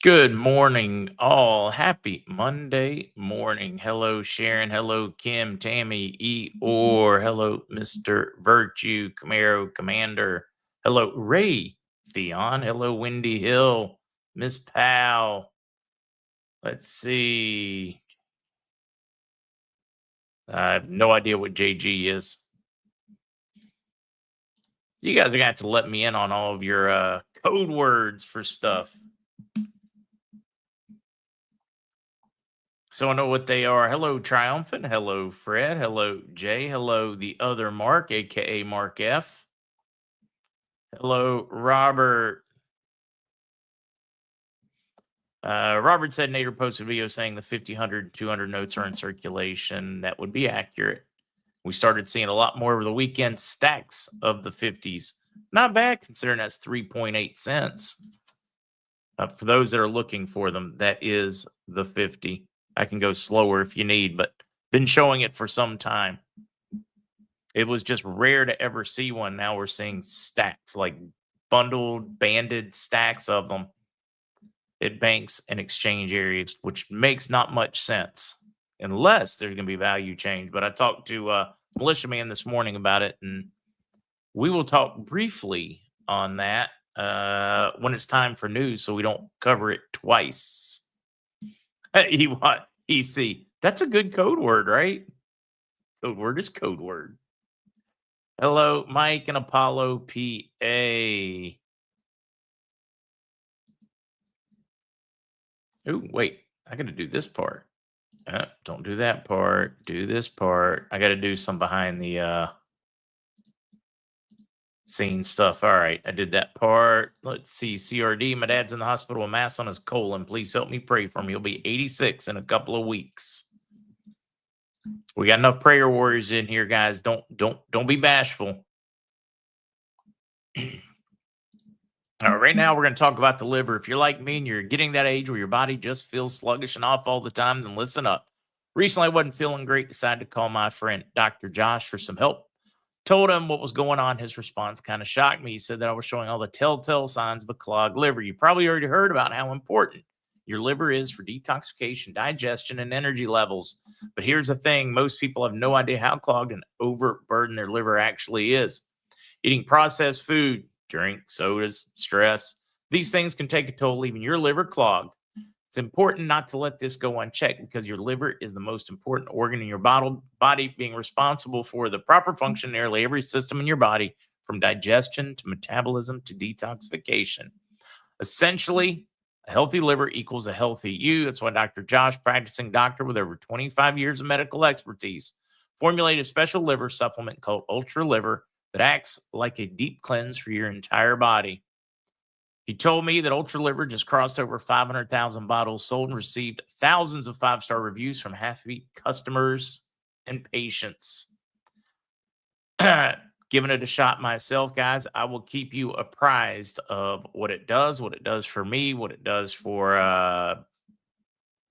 Good morning, all. Happy Monday morning. Hello, Sharon. Hello, Kim, Tammy, or hello, Mr. Virtue, Camaro, Commander. Hello, Ray, Theon. Hello, Wendy Hill, Miss Powell. Let's see. I have no idea what JG is. You guys are going to have to let me in on all of your code words for stuff. So I know what they are. Hello, Triumphant. Hello, Fred. Hello, Jay. Hello, the other Mark, aka Mark F. Hello, Robert. Robert said Nader posted a video saying the 50, 100, 200 notes are in circulation. That would be accurate. We started seeing a lot more over the weekend stacks of the 50s. Not bad considering that's 3.8 cents. For those that are looking for them, that is the 50. I can go slower if you need, but been showing it for some time. It was just rare to ever see one. Now we're seeing stacks, like bundled, banded stacks of them at banks and exchange areas, which makes not much sense unless there's going to be value change. But I talked to Militiaman this morning about it, and we will talk briefly on that when it's time for news so we don't cover it twice. He what? EC. That's a good code word, right? Code word is code word. Hello, Mike and Apollo PA. Oh, wait. I got to do this part. Don't do that part. Do this part. I got to do some behind the scene stuff. All right. I did that part. Let's see. CRD. My dad's in the hospital with mass on his colon. Please help me pray for him. He'll be 86 in a couple of weeks. We got enough prayer warriors in here, guys. Don't be bashful. All right, right now we're going to talk about the liver. If you're like me and you're getting that age where your body just feels sluggish and off all the time, then listen up. Recently, I wasn't feeling great. Decided to call my friend Dr. Josh for some help. Told him what was going on. His response kind of shocked me. He said that I was showing all the telltale signs of a clogged liver. You probably already heard about how important your liver is for detoxification, digestion, and energy levels. But here's the thing. Most people have no idea how clogged and overburdened their liver actually is. Eating processed food, drink, sodas, stress, these things can take a toll, leaving your liver clogged. It's important not to let this go unchecked because your liver is the most important organ in your body, being responsible for the proper function in nearly every system in your body, from digestion to metabolism to detoxification. Essentially, a healthy liver equals a healthy you. That's why Dr. Josh, practicing doctor with over 25 years of medical expertise, formulated a special liver supplement called Ultra Liver that acts like a deep cleanse for your entire body. He told me that Ultra Liver just crossed over 500,000 bottles sold and received thousands of five-star reviews from happy customers and patients. Giving it a shot myself, guys. I will keep you apprised of what it does for me, what it does for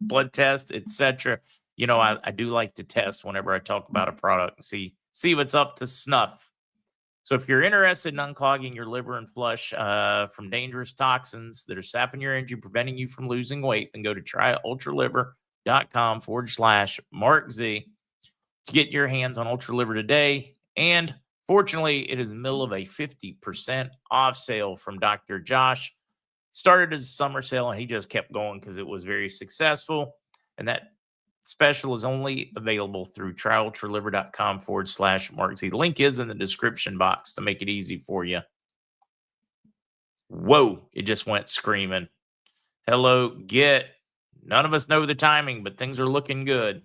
blood tests, etc. You know, I do like to test whenever I talk about a product and see what's up to snuff. So if you're interested in unclogging your liver and flush from dangerous toxins that are sapping your energy, preventing you from losing weight, then go to tryultraliver.com/MarkZ to get your hands on Ultra Liver today. And fortunately, it is in the middle of a 50% off sale from Dr. Josh. Started as a summer sale and he just kept going because it was very successful. And that special is only available through tryultraliver.com/MarkZ. The link is in the description box to make it easy for you. Whoa, it just went screaming. Hello, Git. None of us know the timing, but things are looking good.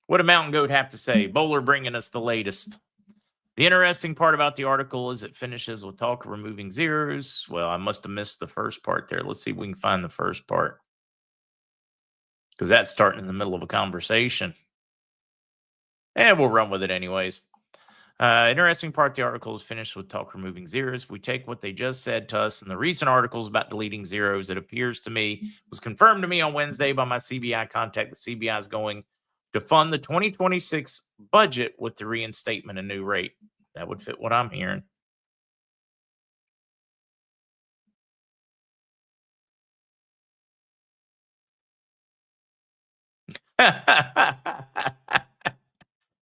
What did Mountain Goat have to say? Bowler bringing us the latest. The interesting part about the article is it finishes with talk of removing zeros. Well, I must have missed the first part there. Let's see if we can find the first part, because that's starting in the middle of a conversation. And we'll run with it anyways. Interesting part, the article is finished with talk removing zeros. If we take what they just said to us in the recent articles about deleting zeros, it appears to me, was confirmed to me on Wednesday by my CBI contact, the CBI is going to fund the 2026 budget with the reinstatement of new rate. That would fit what I'm hearing.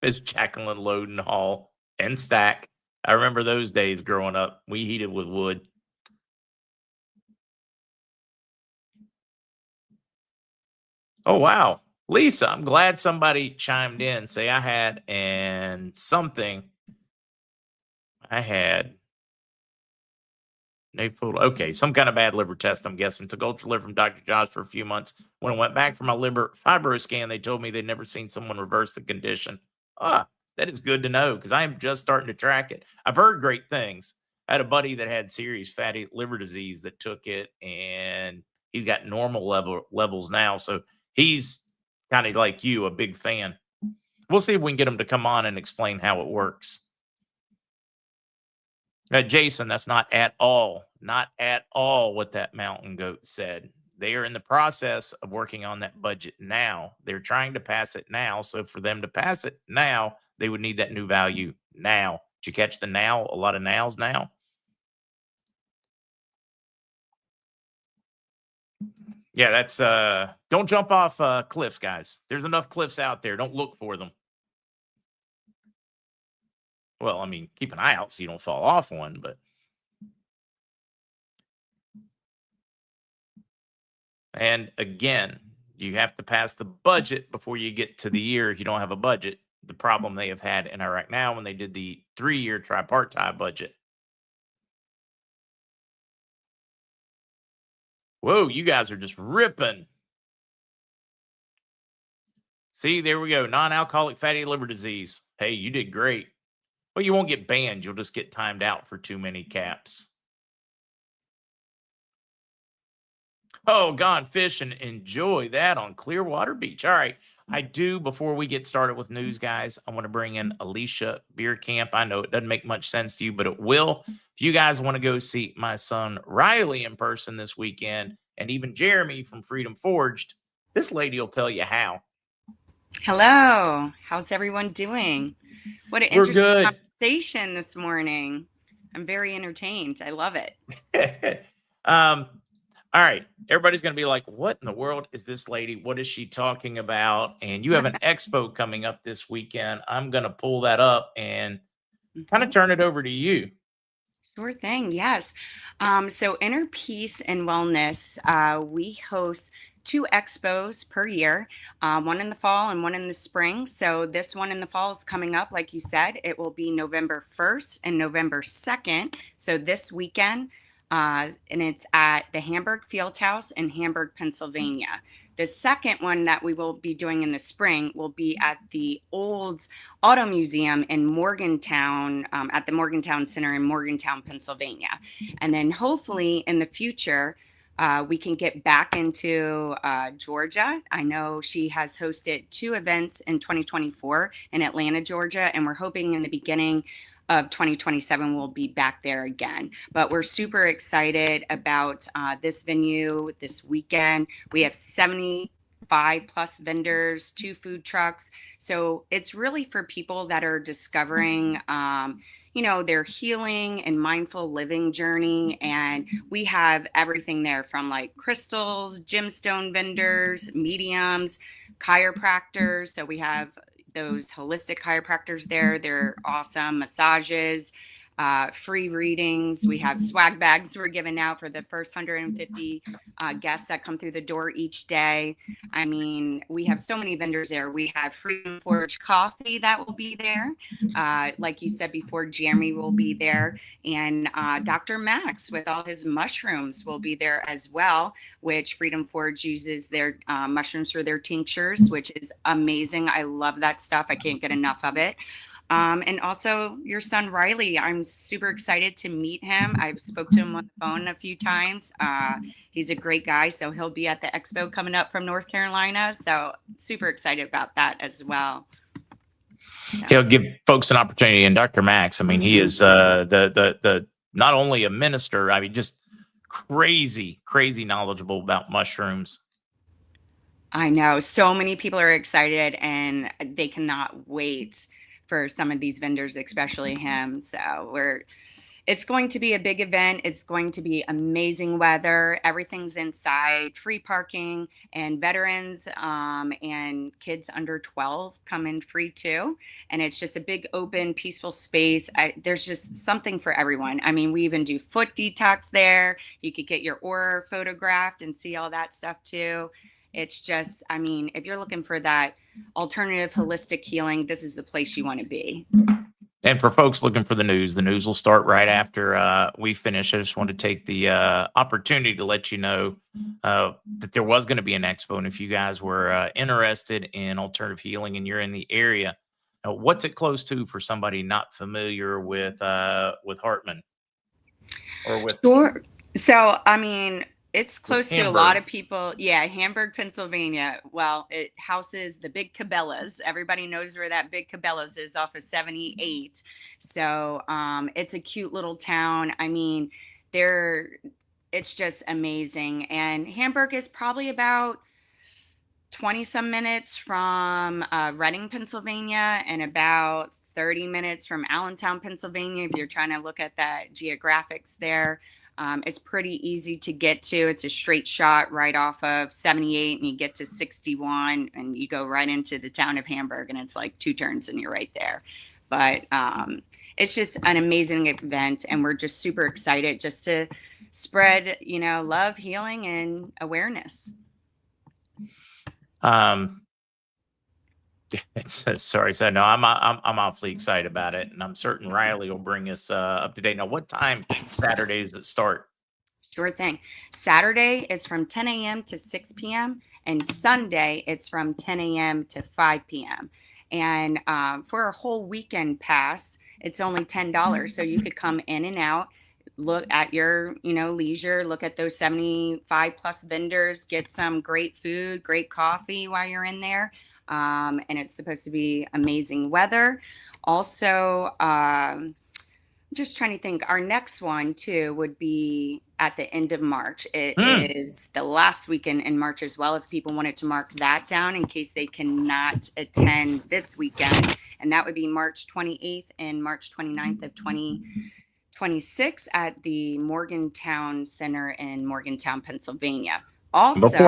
Miss Jacqueline Loden Hall and Stack. I remember those days growing up. We heated with wood. Oh, wow. Lisa, I'm glad somebody chimed in. Say I had and something. I had okay, some kind of bad liver test, I'm guessing. Took ultra liver from Dr. Josh for a few months. When I went back for my liver fibro scan, they told me they'd never seen someone reverse the condition. That is good to know because I am just starting to track it. I've heard great things. I had a buddy that had serious fatty liver disease that took it, and he's got normal levels now. So he's kind of like you, a big fan. We'll see if we can get him to come on and explain how it works. Jason, that's not at all what that mountain goat said. They are in the process of working on that budget now. They're trying to pass it now. So for them to pass it now, they would need that new value now. Did you catch the now? A lot of nows now. Yeah, that's don't jump off cliffs, guys. There's enough cliffs out there. Don't look for them. Well, I mean, keep an eye out so you don't fall off one, but and again, you have to pass the budget before you get to the year. If you don't have a budget, the problem they have had in Iraq now when they did the 3-year tripartite budget. Whoa, you guys are just ripping. See, there we go. Non-alcoholic fatty liver disease. Hey, you did great. Well, you won't get banned. You'll just get timed out for too many caps. Oh, gone fishing. Enjoy that on Clearwater Beach. All right. I do, before we get started with news, guys, I want to bring in Alicia Beer Camp. I know it doesn't make much sense to you, but it will. If you guys want to go see my son Riley in person this weekend, and even Jeremy from Freedom Forged, this lady will tell you how. Hello. How's everyone doing? What an interesting conversation this morning. I'm very entertained. I love it. All right. Everybody's going to be like, what in the world is this lady? What is she talking about? And you have an expo coming up this weekend. I'm going to pull that up and kind of turn it over to you. Sure thing. Yes. So Inner Peace and Wellness, we host 2 expos per year, one in the fall and one in the spring. So this one in the fall is coming up, like you said. It will be November 1st and November 2nd. So this weekend. And it's at the Hamburg Fieldhouse in Hamburg, Pennsylvania. The second one that we will be doing in the spring will be at the Old Auto Museum in Morgantown, at the Morgantown Center in Morgantown, Pennsylvania. And then hopefully in the future, we can get back into Georgia. I know she has hosted 2 events in 2024 in Atlanta, Georgia, and we're hoping in the beginning of 2027 we'll be back there again. But we're super excited about this venue this weekend. We have 75 plus vendors, 2 food trucks. So it's really for people that are discovering their healing and mindful living journey. And we have everything there from like crystals, gemstone vendors, mediums, chiropractors. So we have those holistic chiropractors there. They're awesome. Massages, free readings. We have swag bags we're giving out for the first 150 guests that come through the door each day. I mean, we have so many vendors there. We have Freedom Forge Coffee that will be there. Like you said before, Jeremy will be there. And Dr. Max with all his mushrooms will be there as well, which Freedom Forge uses their mushrooms for their tinctures, which is amazing. I love that stuff. I can't get enough of it. And also your son, Riley, I'm super excited to meet him. I've spoke to him on the phone a few times. He's a great guy. So he'll be at the expo coming up from North Carolina. So super excited about that as well. So. He'll give folks an opportunity. And Dr. Max, I mean, he is the not only a minister, I mean, just crazy knowledgeable about mushrooms. I know so many people are excited and they cannot wait for some of these vendors, especially him. So It's going to be a big event. It's going to be amazing weather. Everything's inside, free parking, and veterans and kids under 12 come in free too. And it's just a big, open, peaceful space. There's just something for everyone. I mean, we even do foot detox there. You could get your aura photographed and see all that stuff too. It's just, I mean, if you're looking for that alternative holistic healing, this is the place you want to be. And for folks looking for the news will start right after we finish. I just want to take the opportunity to let you know that there was going to be an expo. And if you guys were interested in alternative healing and you're in the area, what's it close to for somebody not familiar with Hartman or with? Sure. So, I mean, it's close to a lot Hamburg? of people. Yeah, Hamburg, Pennsylvania. Well, it houses the Big Cabela's. Everybody knows where that Big Cabela's is off of 78. So, it's a cute little town. I mean, there it's just amazing. And Hamburg is probably about 20 some minutes from Reading, Pennsylvania, and about 30 minutes from Allentown, Pennsylvania, if you're trying to look at that geographics there. It's pretty easy to get to. It's a straight shot right off of 78, and you get to 61, and you go right into the town of Hamburg, and it's like 2 turns, and you're right there. But it's just an amazing event, and we're just super excited just to spread, love, healing, and awareness. Sorry, so no, I'm awfully excited about it, and I'm certain Riley will bring us up to date. Now, what time Saturday does it start? Sure thing. Saturday is from 10 a.m. to 6 p.m. and Sunday it's from 10 a.m. to 5 p.m. And for a whole weekend pass, it's only $10. So you could come in and out, look at your, leisure, look at those 75 plus vendors, get some great food, great coffee while you're in there. And it's supposed to be amazing weather. Also, just trying to think, our next one too would be at the end of March. It is the last weekend in March as well, if people wanted to mark that down in case they cannot attend this weekend. And that would be March 28th and March 29th of 2026 at the Morgantown Center in Morgantown, Pennsylvania. Also, go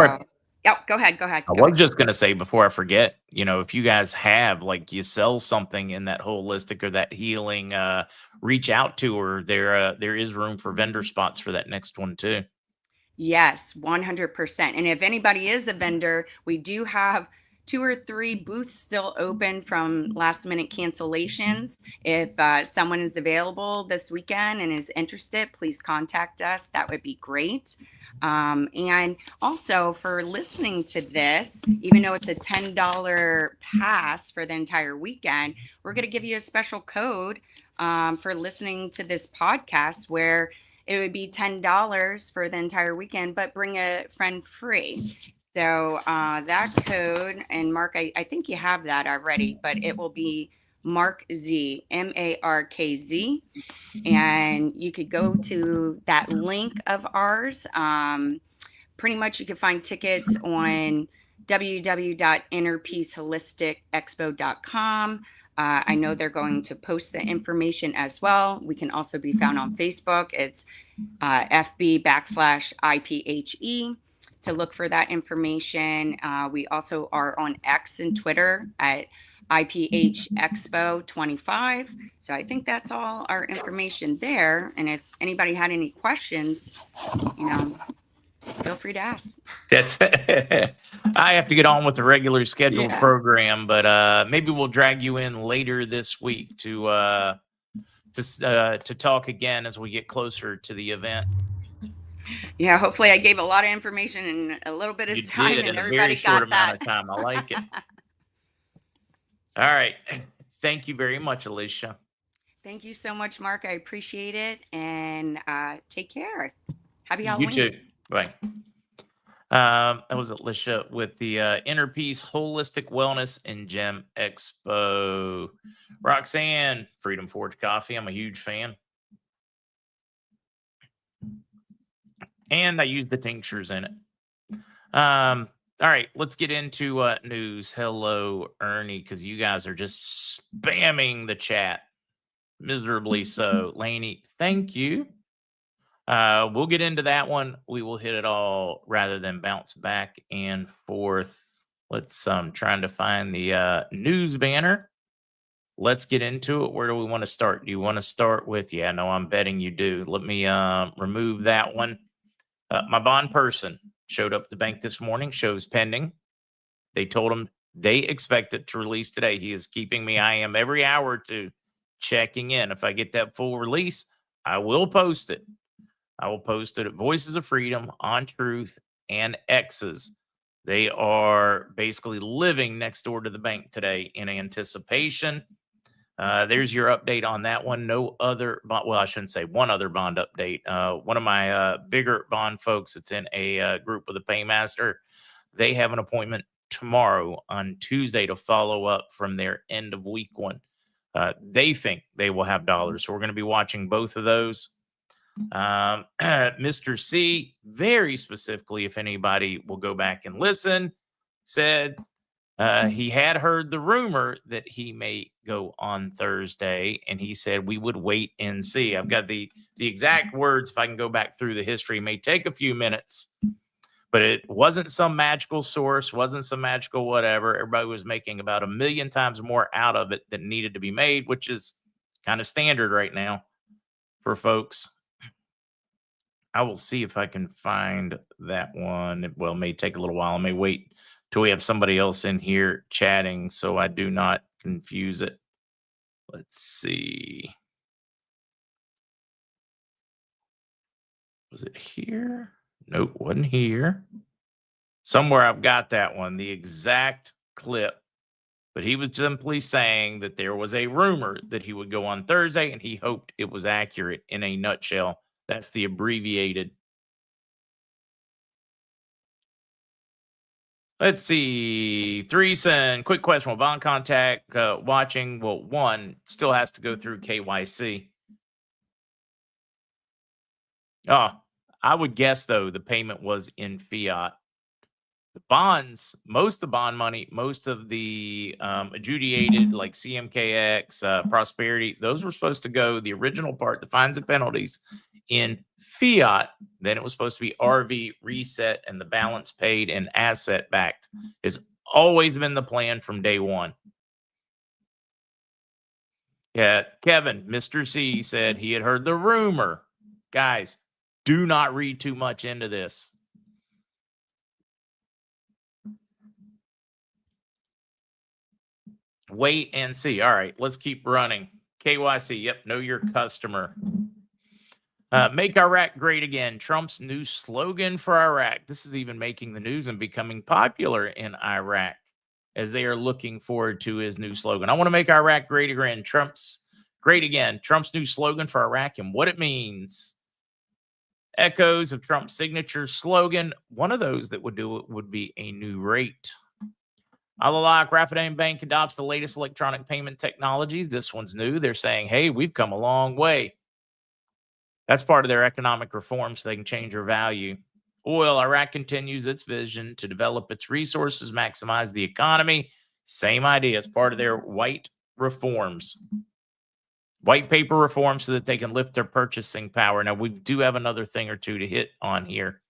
ahead. I was just going to say before I forget, if you guys have, like, you sell something in that holistic or that healing, reach out to her. There is room for vendor spots for that next one too. Yes, 100%. And if anybody is a vendor, we do have 2 or 3 booths still open from last minute cancellations. If someone is available this weekend and is interested, please contact us. That would be great. And also for listening to this, even though it's a $10 pass for the entire weekend, we're going to give you a special code for listening to this podcast where it would be $10 for the entire weekend, but bring a friend free. So that code, and Mark, I think you have that already, but it will be MarkZ, MarkZ. And you could go to that link of ours. Pretty much you can find tickets on www.innerpeaceholisticexpo.com. I know they're going to post the information as well. We can also be found on Facebook. It's FB/IPHE to look for that information. We also are on X and Twitter at IPH Expo 25. So I think that's all our information there. And if anybody had any questions, feel free to ask. That's I have to get on with the regular scheduled program, but maybe we'll drag you in later this week to talk again as we get closer to the event. Yeah, hopefully I gave a lot of information in a little bit of time, and everybody very short got that. amount of time. I like it. All right. Thank you very much, Alicia. Thank you so much, Mark. I appreciate it. And take care. Happy Halloween. You too. Bye. That was Alicia with the Inner Peace Holistic Wellness and Gem Expo. Roxanne, Freedom Forge Coffee. I'm a huge fan. And I use the tinctures in it. All right, let's get into news. Hello, Ernie, because you guys are just spamming the chat. Miserably so. Laney, thank you. We'll get into that one. We will hit it all rather than bounce back and forth. Let's trying to find the news banner. Let's get into it. Where do we want to start? Do you want to start with? Yeah, no, I'm betting you do. Let me remove that one. My bond person showed up at the bank this morning. Shows pending. They told him they expect it to release today. He is keeping me. I am every hour or two checking in. If I get that full release, I will post it. I will post it at Voices of Freedom, On Truth, and X's. They are basically living next door to the bank today in anticipation. There's your update on that one. No other bond. Well, I shouldn't say one other bond update. One of my bigger bond folks that's in a group with a paymaster, they have an appointment tomorrow on Tuesday to follow up from their end of week one. They think they will have dollars. So we're going to be watching both of those. Mr. C, very specifically, if anybody will go back and listen, said he had heard the rumor that he may go on Thursday, and he said we would wait and see. I've got the exact words. If I can go back through the history, it may take a few minutes, but it wasn't some magical source, wasn't some magical whatever. Everybody was making about 1 million times more out of it than needed to be made, which is kind of standard right now for folks. I will see if I can find that one. Well, it may take a little while. I may wait till we have somebody else in here chatting so I do not confuse it. Let's see. Was it here? Nope, wasn't here. Somewhere I've got that one, the exact clip. But he was simply saying that there was a rumor that he would go on Thursday, and he hoped it was accurate in a nutshell. That's the abbreviated. Let's see. Threeson, quick question. Will bond contact watching? Well, one still has to go through KYC. Oh, I would guess, though, the payment was in fiat. The bonds, most of the bond money, most of the adjudicated like CMKX, Prosperity, those were supposed to go, the original part, the fines and penalties, in fiat. Then it was supposed to be RV, reset, and the balance paid and asset backed. It's always been the plan from day one. Yeah, Kevin, Mr. C said he had heard the rumor. Guys, do not read too much into this. Wait and see. All right, let's keep running. KYC, yep, know your customer. Make Iraq great again. Trump's new slogan for Iraq. This is even making the news and becoming popular in Iraq as they are looking forward to his new slogan. I want to make Iraq great again. Trump's great again. Trump's new slogan for Iraq and what it means. Echoes of Trump's signature slogan. One of those that would do it would be a new rate. Alalak Rapidan Bank adopts the latest electronic payment technologies. This one's new. They're saying, hey, we've come a long way. That's part of their economic reform so they can change their value. Oil, Iraq continues its vision to develop its resources, maximize the economy. Same idea. It's part of their white reforms. White paper reforms so that they can lift their purchasing power. Now, we do have another thing or two to hit on here.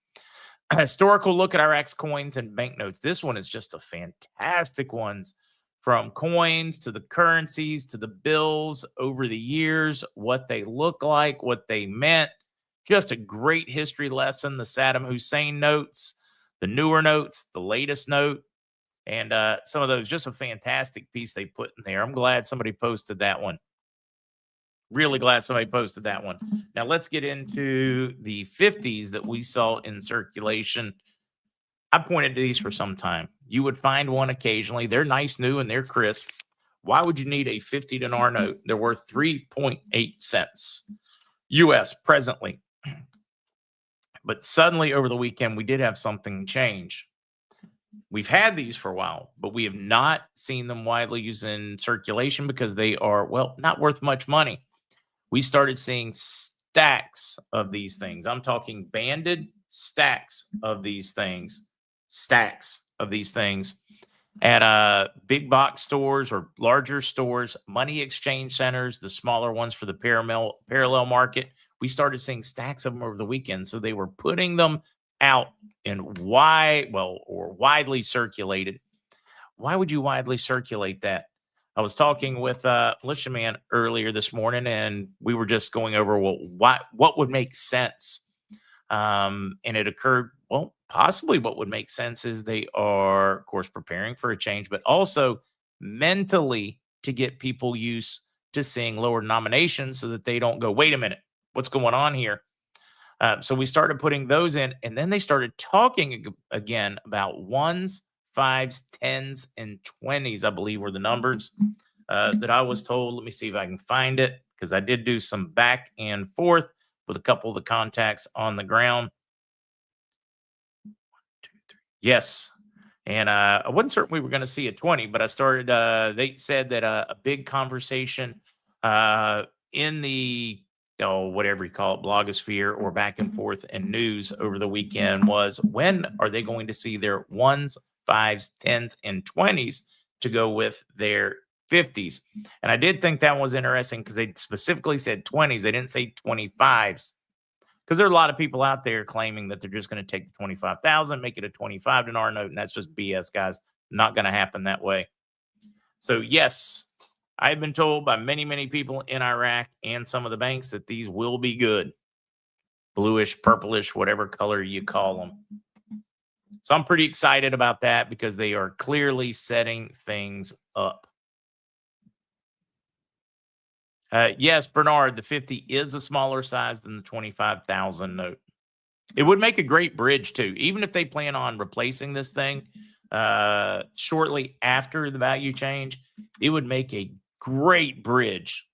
A historical look at Iraq's coins and banknotes. This one is just a fantastic one. From coins to the currencies to the bills over the years, what they look like, what they meant. Just a great history lesson. The Saddam Hussein notes, the newer notes, the latest note, and some of those. Just a fantastic piece they put in there. I'm glad somebody posted that one. Really glad somebody posted that one. Now let's get into the 50s that we saw in circulation. I pointed to these for some time. You would find one occasionally. They're nice, new, and they're crisp. Why would you need a 50 dinar note? They're worth 3.8 cents US presently. But suddenly over the weekend, we did have something change. We've had these for a while, but we have not seen them widely used in circulation because they are, well, not worth much money. We started seeing stacks of these things. I'm talking banded stacks of these things. Stacks of these things. at big box stores or larger stores, money exchange centers, the smaller ones for the parallel market. We started seeing stacks of them over the weekend. So they were putting them out in widely circulated. Why would you widely circulate that? I was talking with Militia Man earlier this morning, and we were just going over what would make sense. And it occurred, well, possibly what would make sense is they are, of course, preparing for a change, but also mentally to get people used to seeing lower denominations so that they don't go, wait a minute, what's going on here? So we started putting those in, and then they started talking again about ones, fives, tens, and 20s, I believe were the numbers that I was told. Let me see if I can find it, because I did do some back and forth with a couple of the contacts on the ground. 1, 2, 3. Yes. And I wasn't certain we were going to see a 20, but I started, they said that a big conversation in the, whatever you call it, blogosphere or back and forth and news over the weekend was, when are they going to see their ones, fives, tens, and 20s to go with their 50s? And I did think that was interesting because they specifically said 20s. They didn't say 25s. Because there are a lot of people out there claiming that they're just going to take the 25,000, make it a 25 dinar note, and that's just BS, guys. Not going to happen that way. So yes, I've been told by many, many people in Iraq and some of the banks that these will be good. Bluish, purplish, whatever color you call them. So I'm pretty excited about that because they are clearly setting things up. Yes, Bernard, the 50 is a smaller size than the 25,000 note. It would make a great bridge too, even if they plan on replacing this thing shortly after the value change. It would make a great bridge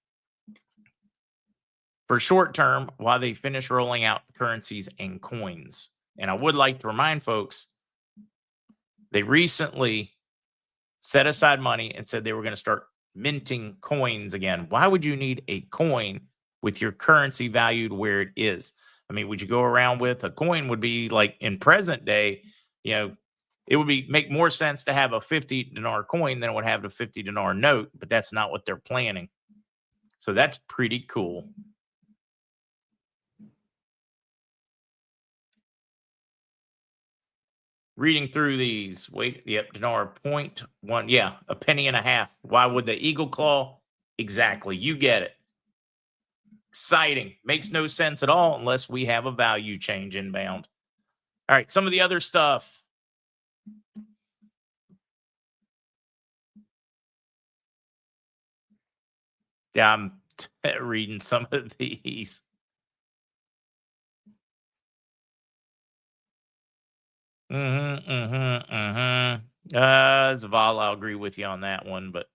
for short term while they finish rolling out currencies and coins. And I would like to remind folks, they recently set aside money and said they were going to start minting coins again. Why would you need a coin with your currency valued where it is? I mean, would you go around with a coin? Would be like in present day, it would make more sense to have a 50 dinar coin than it would have a 50 dinar note, but that's not what they're planning. So that's pretty cool. Reading through these, dinar 0.1, yeah, a penny and a half. Why would the eagle claw? Exactly, you get it. Exciting. Makes no sense at all unless we have a value change inbound. All right, some of the other stuff. Yeah, I'm reading some of these. Zavala, I'll agree with you on that one, but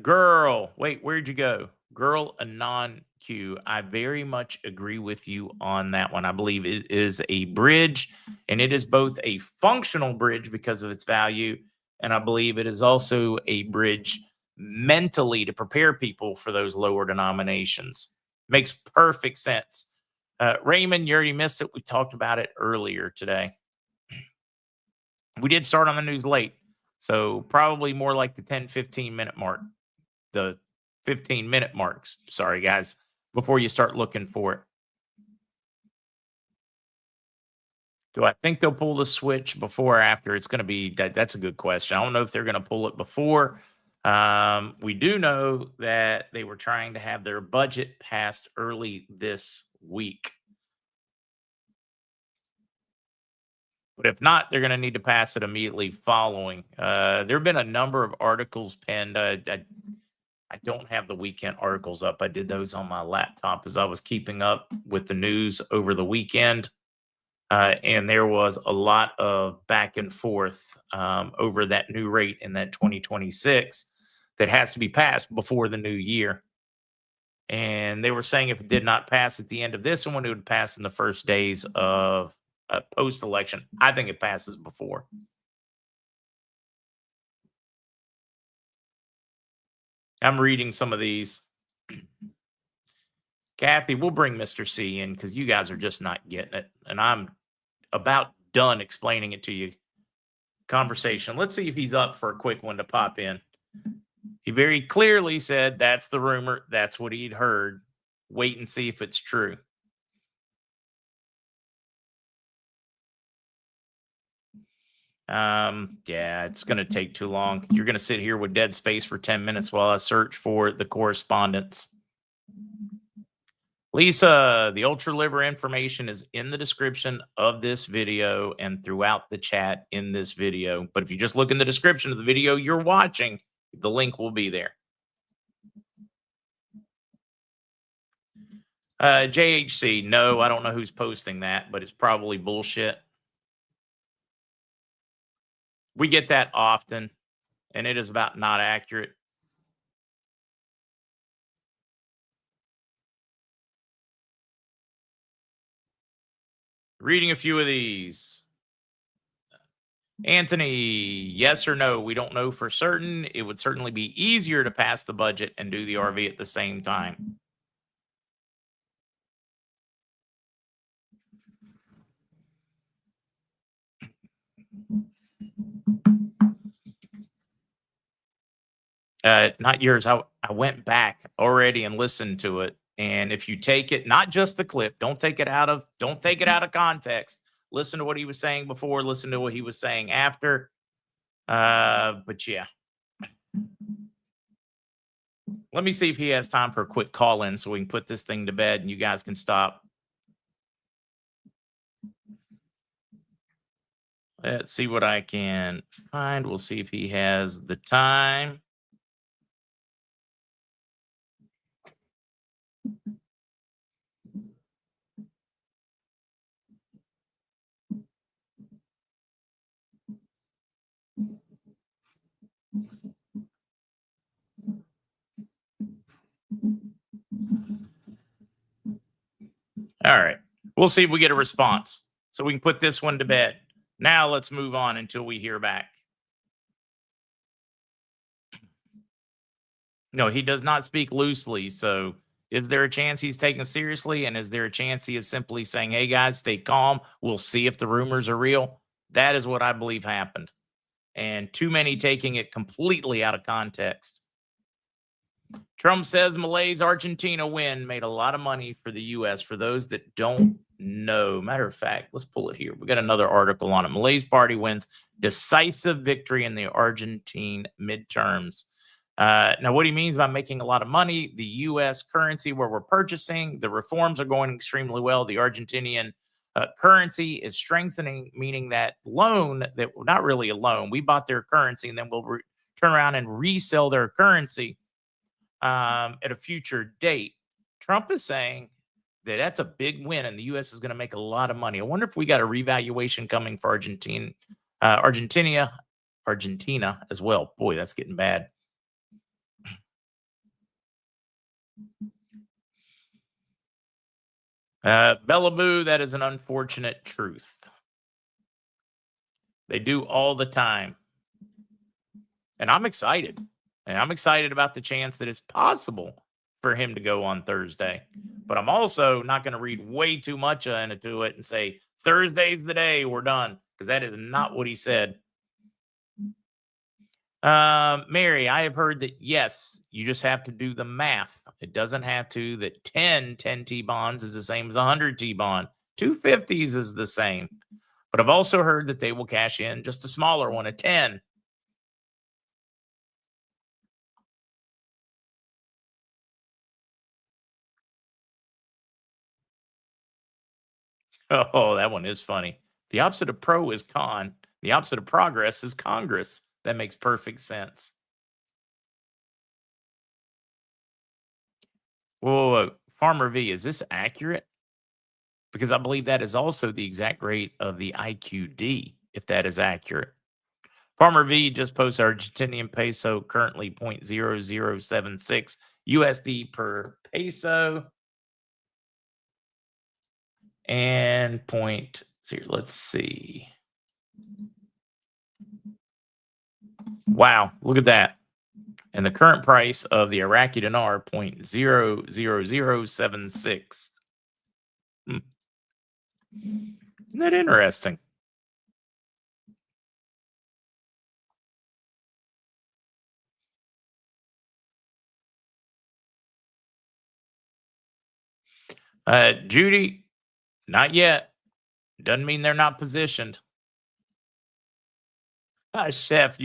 girl, wait, where'd you go? Girl Anon Q, I very much agree with you on that one. I believe it is a bridge, and it is both a functional bridge because of its value, and I believe it is also a bridge mentally to prepare people for those lower denominations. Makes perfect sense. Raymond, you already missed it. We talked about it earlier today. We did start on the news late, so probably more like the 10-15 minute mark, the 15-minute marks. Sorry, guys, before you start looking for it. Do I think they'll pull the switch before or after? It's going to be that's a good question. I don't know if they're going to pull it before. We do know that they were trying to have their budget passed early this week. But if not, they're going to need to pass it immediately following. There have been a number of articles penned. I don't have the weekend articles up. I did those on my laptop as I was keeping up with the news over the weekend. And there was a lot of back and forth over that new rate in that 2026 that has to be passed before the new year. And they were saying if it did not pass at the end of this one, it would pass in the first days of post-election. I think it passes before. I'm reading some of these. Kathy, we'll bring Mr. C in because you guys are just not getting it. And I'm about done explaining it to you. conversation. Let's see if he's up for a quick one to pop in. He very clearly said that's the rumor. That's what he'd heard. Wait and see if it's true. Yeah, it's going to take too long. You're going to sit here with dead space for 10 minutes while I search for the correspondence. Lisa, the ultra liver information is in the description of this video and throughout the chat in this video. But if you just look in the description of the video you're watching, the link will be there. JHC, no, I don't know who's posting that, but it's probably bullshit. We get that often, and it is about not accurate. Reading a few of these. Anthony, yes or no? We don't know for certain. It would certainly be easier to pass the budget and do the RV at the same time. Not yours. I went back already and listened to it. And if you take it, not just the clip, don't take it out of context. Listen to what he was saying before, listen to what he was saying after. But yeah. Let me see if he has time for a quick call in so we can put this thing to bed and you guys can stop. Let's see what I can find. We'll see if he has the time. All right. We'll see if we get a response so we can put this one to bed. Now let's move on until we hear back. No, he does not speak loosely. So is there a chance he's taken seriously? And is there a chance he is simply saying, hey, guys, stay calm. We'll see if the rumors are real? That is what I believe happened. And too many taking it completely out of context. Trump says Malay's Argentina win made a lot of money for the U.S. For those that don't know, matter of fact, let's pull it here. We got another article on it. Malay's party wins decisive victory in the Argentine midterms. Now, what he means by making a lot of money, the U.S. currency where we're purchasing, the reforms are going extremely well. The Argentinian currency is strengthening, meaning that loan, that not really a loan, we bought their currency and then we'll turn around and resell their currency at a future date. Trump is saying that that's a big win and the U.S. is going to make a lot of money. I wonder if we got a revaluation coming for Argentina as well. Boy, that's getting bad. Bellaboo, that is an unfortunate truth. They do all the time. And I'm excited. And I'm excited about the chance that it's possible for him to go on Thursday. But I'm also not going to read way too much into it and say, Thursday's the day, we're done. Because that is not what he said. Mary, I have heard that, yes, you just have to do the math. It doesn't have to, that 10 10T bonds is the same as 100 T bond. 250s is the same. But I've also heard that they will cash in just a smaller one, a 10. Oh, that one is funny. The opposite of pro is con. The opposite of progress is Congress. That makes perfect sense. Whoa. Farmer V, is this accurate? Because I believe that is also the exact rate of the IQD, if that is accurate. Farmer V just posts Argentinian peso currently 0.0076 USD per peso. And let's see. Wow, look at that. And the current price of the Iraqi dinar 0.00076. Isn't that interesting? Judy, not yet. Doesn't mean they're not positioned. Chef,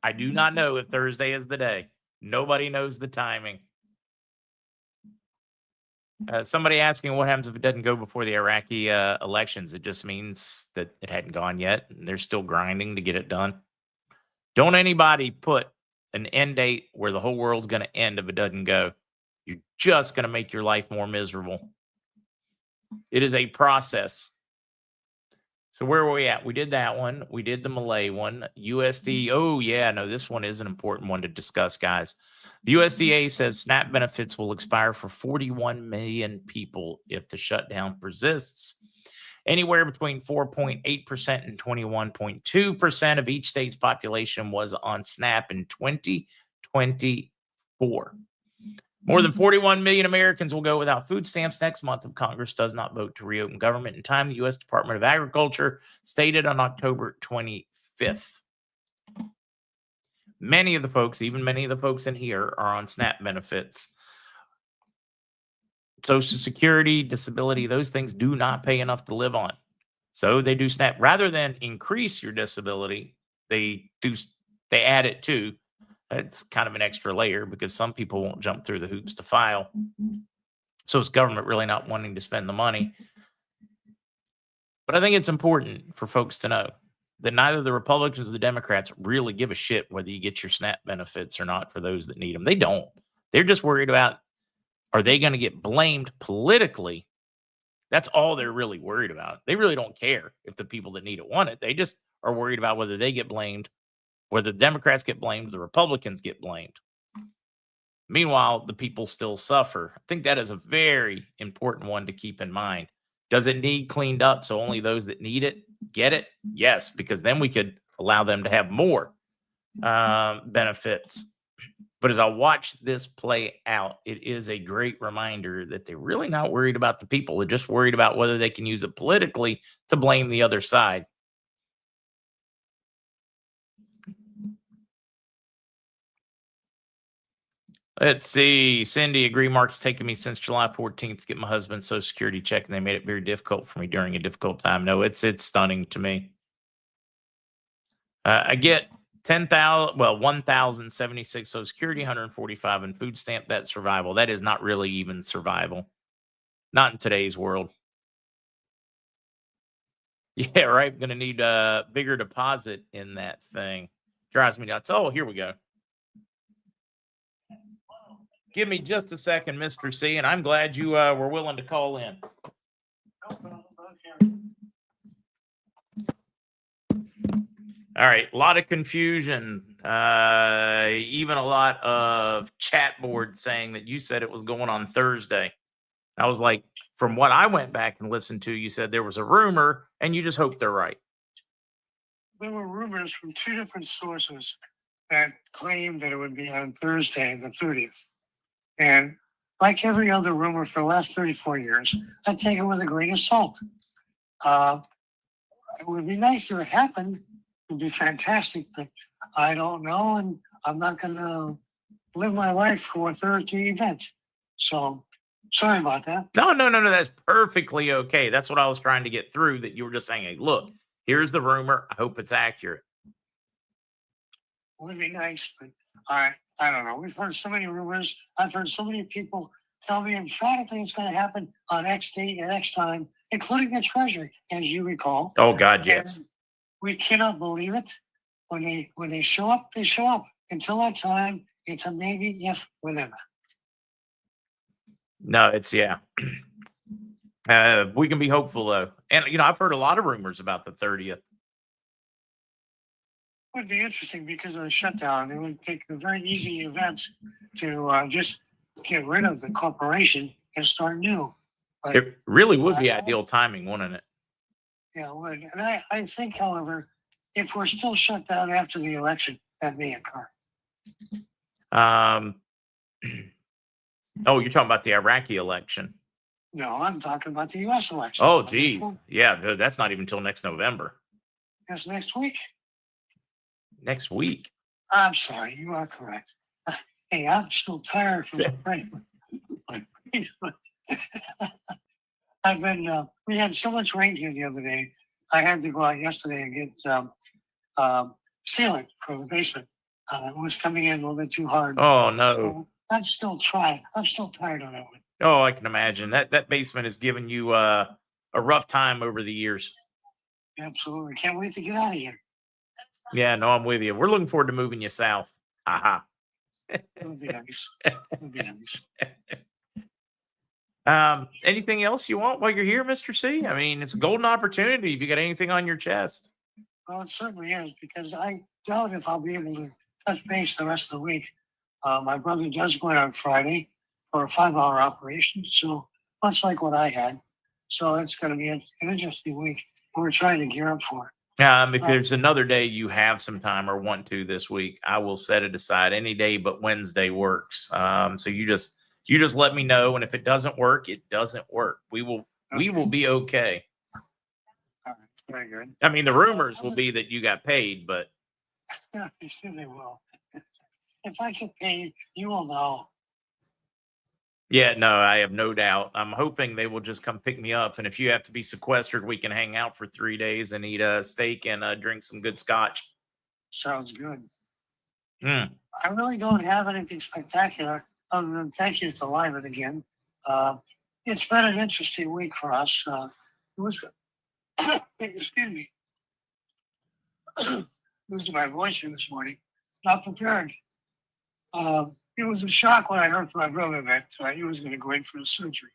I do not know if Thursday is the day. Nobody knows the timing. Somebody asking what happens if it doesn't go before the Iraqi elections. It just means that it hadn't gone yet, and they're still grinding to get it done. Don't anybody put an end date where the whole world's going to end if it doesn't go. You're just going to make your life more miserable. It is a process. So where were we at? We did that one. We did the Malay one. USD. Oh, yeah. No, this one is an important one to discuss, guys. The USDA says SNAP benefits will expire for 41 million people if the shutdown persists. Anywhere between 4.8% and 21.2% of each state's population was on SNAP in 2024. More than 41 million Americans will go without food stamps next month if Congress does not vote to reopen government in time, the U.S. Department of Agriculture stated on October 25th. Many of the folks, even many of the folks in here, are on SNAP benefits. Social Security, disability, those things do not pay enough to live on. So they do SNAP. Rather than increase your disability, they add it to. It's kind of an extra layer because some people won't jump through the hoops to file. So it's government really not wanting to spend the money. But I think it's important for folks to know that neither the Republicans or the Democrats really give a shit whether you get your SNAP benefits or not for those that need them. They don't. They're just worried about, are they going to get blamed politically? That's all they're really worried about. They really don't care if the people that need it want it. They just are worried about whether they get blamed, whether the Democrats get blamed, the Republicans get blamed. Meanwhile, the people still suffer. I think that is a very important one to keep in mind. Does it need cleaned up so only those that need it get it? Yes, because then we could allow them to have more benefits. But as I watch this play out, it is a great reminder that they're really not worried about the people. They're just worried about whether they can use it politically to blame the other side. Let's see. Cindy, agree. Mark's taken me since July 14th to get my husband's Social Security check, and they made it very difficult for me during a difficult time. No, it's stunning to me. I get 1,076 Social Security, 145 in food stamp. That's survival. That is not really even survival. Not in today's world. Yeah, right. Going to need a bigger deposit in that thing. Drives me nuts. Oh, here we go. Give me just a second, Mr. C, and I'm glad you were willing to call in. No problem. All right, a lot of confusion, even a lot of chat boards saying that you said it was going on Thursday. I was like, from what I went back and listened to, you said there was a rumor, and you just hope they're right. There were rumors from two different sources that claimed that it would be on Thursday, the 30th. And like every other rumor for the last 34 years, I take it with a grain of salt. It would be nice if it happened. It would be fantastic, but I don't know, and I'm not going to live my life for a Thursday event. So sorry about that. No. That's perfectly okay. That's what I was trying to get through, that you were just saying, hey, look, here's the rumor. I hope it's accurate. It would be nice, but I don't know. We've heard so many rumors. I've heard so many people tell me emphatically it's going to happen on X date and X time, including the Treasury, as you recall. Oh, God, yes. And we cannot believe it. When they show up, they show up. Until that time, it's a maybe, if, whenever. No, it's, yeah. We can be hopeful, though. And, I've heard a lot of rumors about the 30th. It would be interesting because of the shutdown. It would take a very easy event to just get rid of the corporation and start new. But it really would be ideal timing, wouldn't it? Yeah, it would. And I think, however, if we're still shut down after the election, that may occur. Oh, you're talking about the Iraqi election. No, I'm talking about the U.S. election. Oh, geez. Yeah, that's not even until next November. That's next week? Next week. I'm sorry, you are correct. Hey, I'm still tired from the break. But I've been, we had so much rain here the other day. I had to go out yesterday and get sealant for the basement. It was coming in a little bit too hard. Oh no. So I'm still trying. I'm still tired on that one. Oh, I can imagine that basement has given you a rough time over the years. Absolutely. Can't wait to get out of here. Yeah, no, I'm with you. We're looking forward to moving you south. Aha. It would be nice. It would be nice. Anything else you want while you're here, Mr. C? I mean, it's a golden opportunity if you got anything on your chest. Well, it certainly is, because I doubt if I'll be able to touch base the rest of the week. My brother does go in on Friday for a 5-hour operation, so much like what I had. So it's going to be an interesting week. We're trying to gear up for it. If there's another day you have some time or want to this week, I will set it aside. Any day but Wednesday works. So you just let me know, and if it doesn't work, it doesn't work. We will be okay. All right, very good. I mean, the rumors will be that you got paid, but Yeah, I'm sure they will. If I get paid, you will know. yeah, no, I have no doubt. I'm hoping they will just come pick me up, and if you have to be sequestered, we can hang out for 3 days and eat a steak and drink some good scotch. Sounds good. Mm. I really don't have anything spectacular other than thank you to Lyman again. It's been an interesting week for us. It was, excuse me, losing my voice here this morning. Not prepared. It was a shock when I heard from my brother that he was going to go in for the surgery.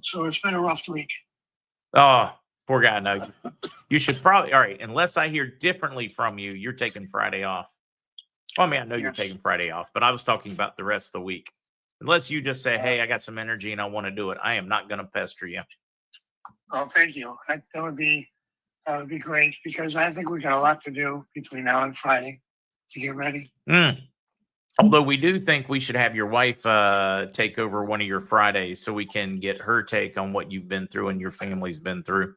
So it's been a rough week. Oh, poor guy. No, you should probably, all right, unless I hear differently from you, you're taking Friday off. Well, I mean, I know you're Yes. taking Friday off, but I was talking about the rest of the week. Unless you just say, hey, I got some energy and I want to do it, I am not going to pester you. Oh, thank you. That would be great, because I think we got a lot to do between now and Friday to get ready. Although we do think we should have your wife take over one of your Fridays so we can get her take on what you've been through and your family's been through.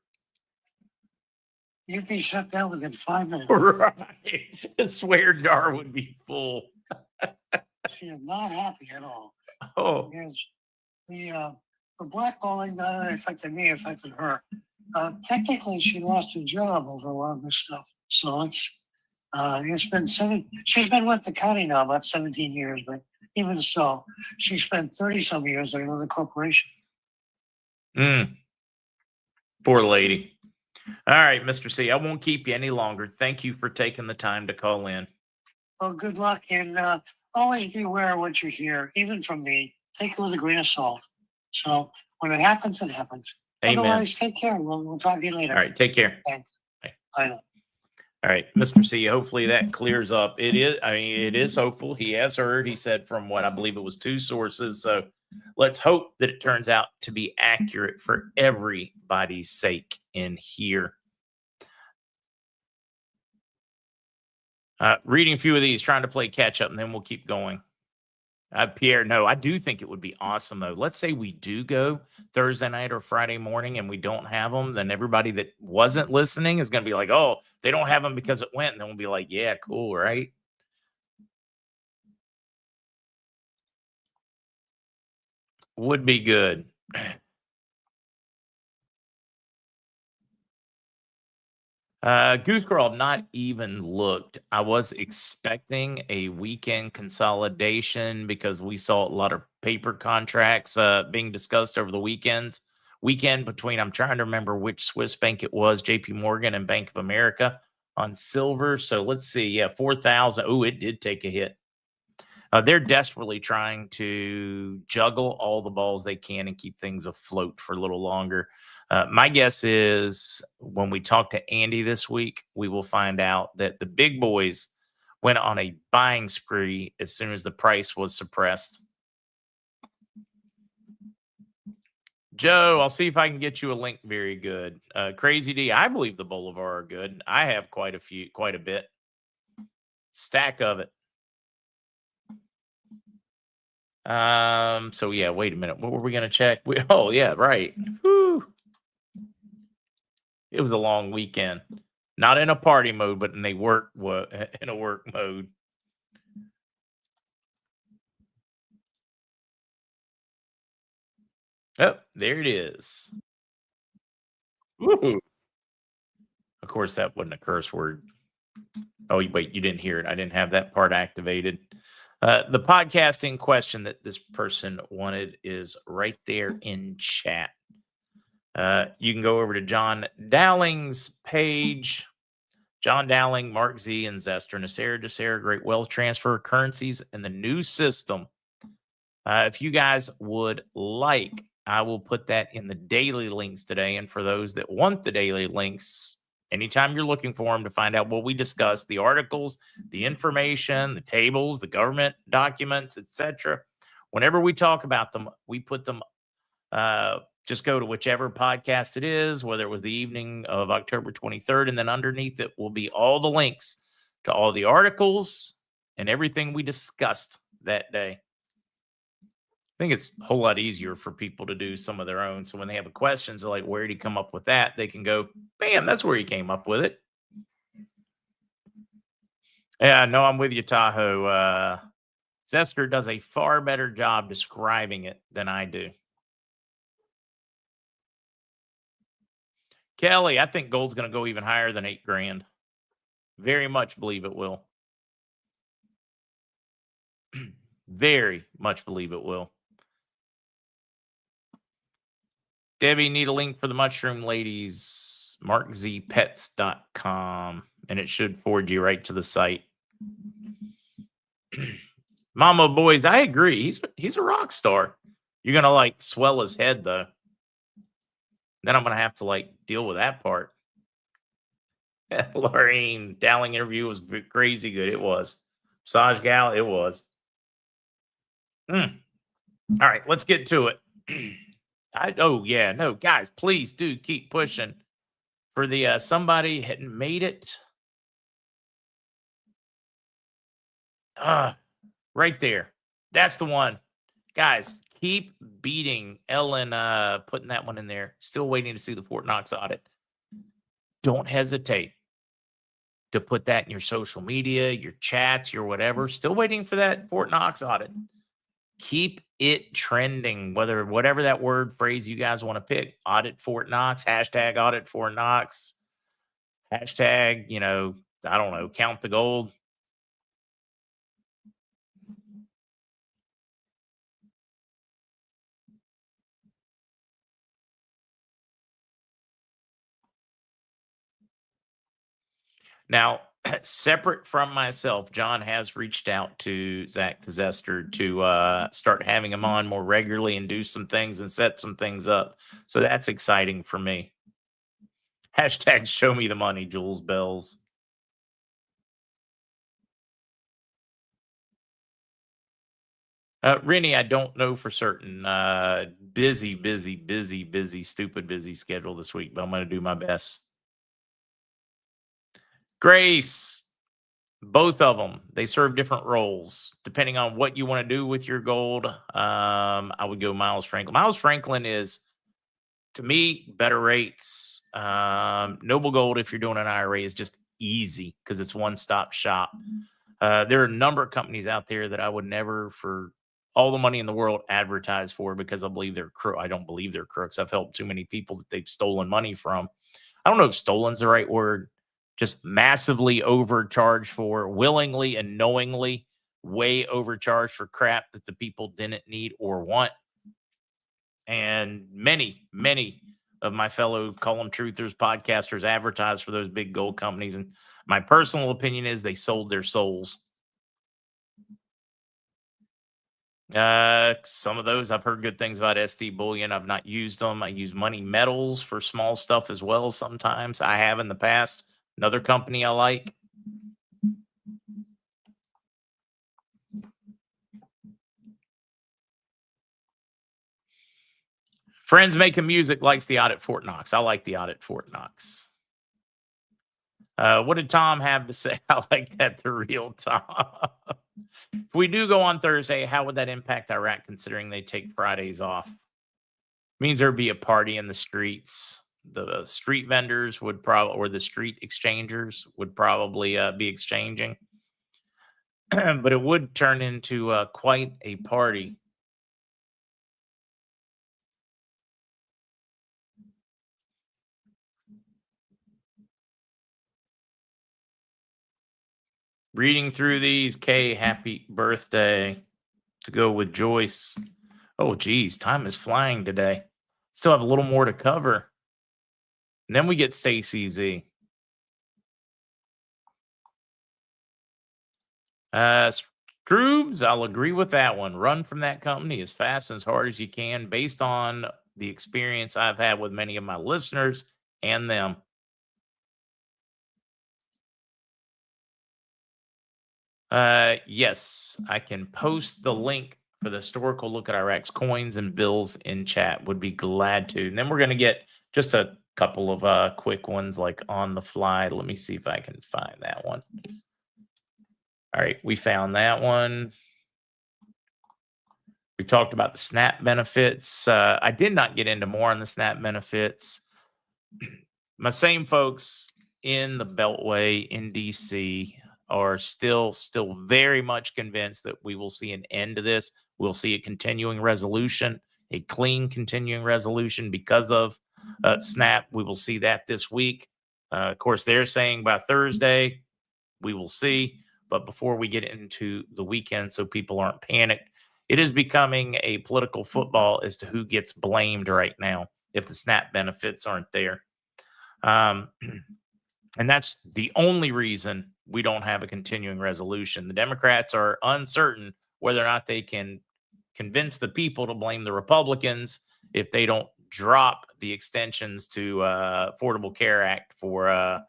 You'd be shut down within 5 minutes. Right. The swear jar would be full. She is not happy at all. Oh, Yes. The blackballing not only affected me, affected her. Technically, she lost her job over a lot of this stuff. So it's been she's been with the county now about 17 years, but even so, she spent 30 some years at another corporation. poor lady. All right, Mr. C, I won't keep you any longer. Thank you for taking the time to call in. Well, good luck, and always be aware of what you hear, even from me. Take it with a grain of salt. So when it happens, it happens. Amen. Otherwise, take care. We'll talk to you later. All right, take care. Thanks. Bye. I know. All right, Mr. C, hopefully that clears up. It is hopeful. He has heard. He said from what I believe it was 2 sources. So let's hope that it turns out to be accurate for everybody's sake in here. Reading a few of these, trying to play catch up, and then we'll keep going. Pierre, no, I do think it would be awesome, though. Let's say we do go Thursday night or Friday morning and we don't have them, then everybody that wasn't listening is going to be like, oh, they don't have them because it went. And then we'll be like, yeah, cool, right? Would be good. Goose Girl, not even looked. I was expecting a weekend consolidation because we saw a lot of paper contracts being discussed over the weekend between, I'm trying to remember which Swiss bank it was, JP Morgan and Bank of America on silver. So let's see. Yeah, 4,000. Oh, it did take a hit. They're desperately trying to juggle all the balls they can and keep things afloat for a little longer. My guess is when we talk to Andy this week, we will find out that the big boys went on a buying spree as soon as the price was suppressed. Joe, I'll see if I can get you a link. Very good. Crazy D, I believe the Boulevard are good. I have quite a bit. Stack of it. So yeah, wait a minute. What were we going to check? Oh yeah, right. Whew. It was a long weekend. Not in a party mode, but in a work mode. Oh, there it is. Woo. Of course, that wasn't a curse word. Oh, wait, you didn't hear it. I didn't have that part activated. The podcasting question that this person wanted is right there in chat. You can go over to John Dowling's page. John Dowling, MarkZ, and Zester, Nasera, Desera, Great Wealth Transfer, Currencies, and the new system. If you guys would like, I will put that in the daily links today. And for those that want the daily links, anytime you're looking for them to find out what we discussed, the articles, the information, the tables, the government documents, etc. Whenever we talk about them, we put them. Just go to whichever podcast it is, whether it was the evening of October 23rd, and then underneath it will be all the links to all the articles and everything we discussed that day. I think it's a whole lot easier for people to do some of their own. So when they have questions, they're like, where did he come up with that? They can go, bam, that's where he came up with it. Yeah, no, I'm with you, Tahoe. Zester does a far better job describing it than I do. Kelly, I think gold's going to go even higher than $8,000. Very much believe it will. Very much believe it will. Debbie, need a link for the mushroom ladies, markzpets.com, and it should forward you right to the site. Mama boys, I agree. He's a rock star. You're going to like swell his head though. Then I'm going to have to like deal with that part. Lorraine, Dowling interview was crazy good. It was. Massage gal, it was. All right, let's get to it. No, guys, please do keep pushing for the somebody had made it. Right there. That's the one. Guys, keep beating Ellen, putting that one in there. Still waiting to see the Fort Knox audit. Don't hesitate to put that in your social media, your chats, your whatever. Still waiting for that Fort Knox audit. Keep it trending, whatever that word phrase you guys want to pick. Audit Fort Knox, hashtag audit Fort Knox, hashtag, I don't know, count the gold. Now, separate from myself, John has reached out to Zach to Zester to start having him on more regularly and do some things and set some things up. So that's exciting for me. Hashtag show me the money, Jules Bells. Rennie, I don't know for certain. Busy, stupid busy schedule this week, but I'm going to do my best. Grace, both of them, they serve different roles depending on what you want to do with your gold. I would go Miles Franklin. Miles Franklin is, to me, better rates. Noble Gold, if you're doing an IRA, is just easy because it's one-stop shop. There are a number of companies out there that I would never, for all the money in the world, advertise for because I believe they're I don't believe they're crooks. I've helped too many people that they've stolen money from. I don't know if stolen's the right word. Just massively overcharged for, willingly and knowingly way overcharged for crap that the people didn't need or want. And many of my fellow call them truthers, podcasters advertise for those big gold companies. And my personal opinion is they sold their souls. Some of those I've heard good things about. ST Bullion, I've not used them. I use Money Metals for small stuff as well. Sometimes I have in the past. Another company I like. Friends Making Music likes the audit Fort Knox. I like the audit Fort Knox. What did Tom have to say? I like that, the real Tom. If we do go on Thursday, how would that impact Iraq considering they take Fridays off? Means there'd be a party in the streets. The street vendors would probably, or the street exchangers would probably be exchanging. But it would turn into quite a party. Reading through these, Kay, happy birthday to go with Joyce. Oh, geez, time is flying today. Still have a little more to cover. And then we get StazieZ. Scroobs, I'll agree with that one. Run from that company as fast and as hard as you can based on the experience I've had with many of my listeners and them. Yes, I can post the link for the historical look at Iraq's coins and bills in chat. Would be glad to. And then we're going to get just a couple of quick ones like on the fly. Let me see if I can find that one. All right, we found that one. We talked about the SNAP benefits. I did not get into more on the SNAP benefits. My same folks in the Beltway in DC are still very much convinced that we will see an end to this. We'll see a continuing resolution, a clean continuing resolution because of SNAP. We will see that this week. Of course, they're saying by Thursday, we will see. But before we get into the weekend, so people aren't panicked, it is becoming a political football as to who gets blamed right now if the SNAP benefits aren't there. And that's the only reason we don't have a continuing resolution. The Democrats are uncertain whether or not they can convince the people to blame the Republicans if they don't drop the extensions to Affordable Care Act for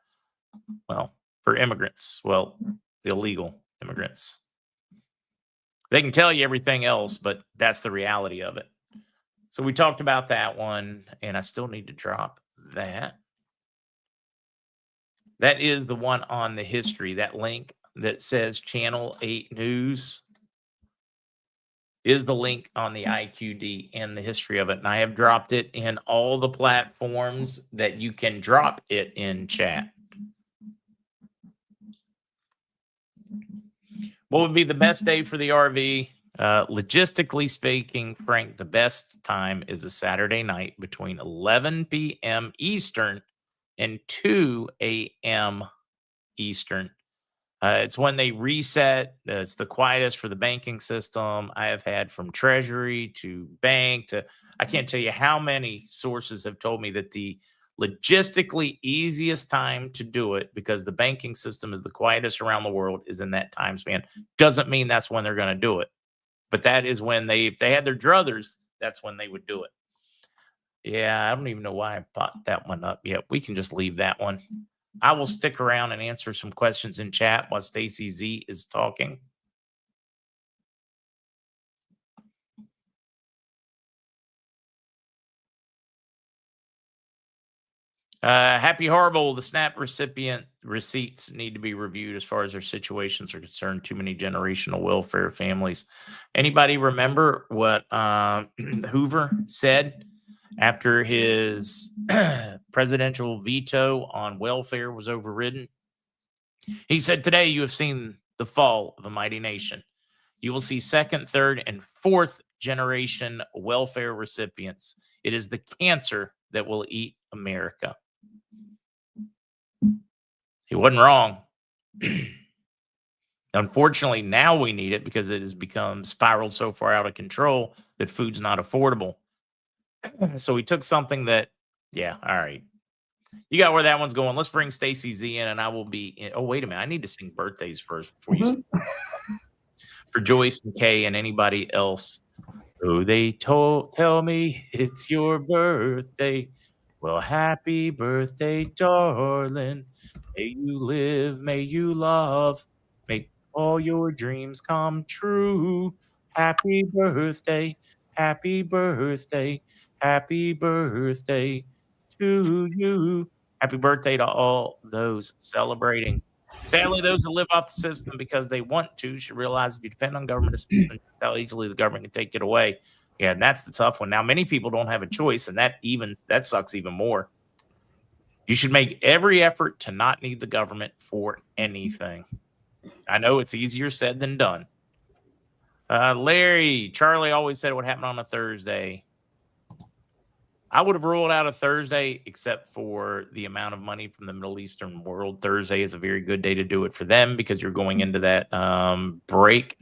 immigrants. Well, the illegal immigrants. They can tell you everything else, but that's the reality of it. So we talked about that one, and I still need to drop that. That is the one on the history. That link that says Channel 8 News is the link on the IQD and the history of it. And I have dropped it in all the platforms that you can drop it in chat. What would be the best day for the RV? Logistically speaking, Frank, the best time is a Saturday night between 11 p.m. Eastern and 2 a.m. Eastern. It's when they reset. It's the quietest for the banking system. I have had from Treasury to bank to, I can't tell you how many sources have told me that the logistically easiest time to do it, because the banking system is the quietest around the world, is in that time span. Doesn't mean that's when they're going to do it, but that is when if they had their druthers, that's when they would do it. Yeah, I don't even know why I brought that one up yet. We can just leave that one. I will stick around and answer some questions in chat while StazieZ is talking. Happy Horrible, the SNAP recipient receipts need to be reviewed as far as their situations are concerned. Too many generational welfare families. Anybody remember what Hoover said after his presidential veto on welfare was overridden? He said, "Today you have seen the fall of a mighty nation. You will see second, third, and fourth generation welfare recipients. It is the cancer that will eat America." He wasn't wrong. Unfortunately, now we need it because it has become spiraled so far out of control that food's not affordable. So he took something that, yeah, all right. You got where that one's going. Let's bring StazieZ in, and I will be in. Oh, wait a minute. I need to sing birthdays first before you sing. For Joyce and Kay and anybody else. So they tell me it's your birthday. Well, happy birthday, darling. May you live, may you love, make all your dreams come true. Happy birthday, happy birthday, happy birthday to you. Happy birthday to all those celebrating. Sadly, those that live off the system because they want to should realize if you depend on government assistance, how easily the government can take it away. Yeah, and that's the tough one. Now, many people don't have a choice, and that sucks even more. You should make every effort to not need the government for anything. I know it's easier said than done. Larry, Charlie always said it would happen on a Thursday. I would have ruled out a Thursday, except for the amount of money from the Middle Eastern world. Thursday is a very good day to do it for them because you're going into that break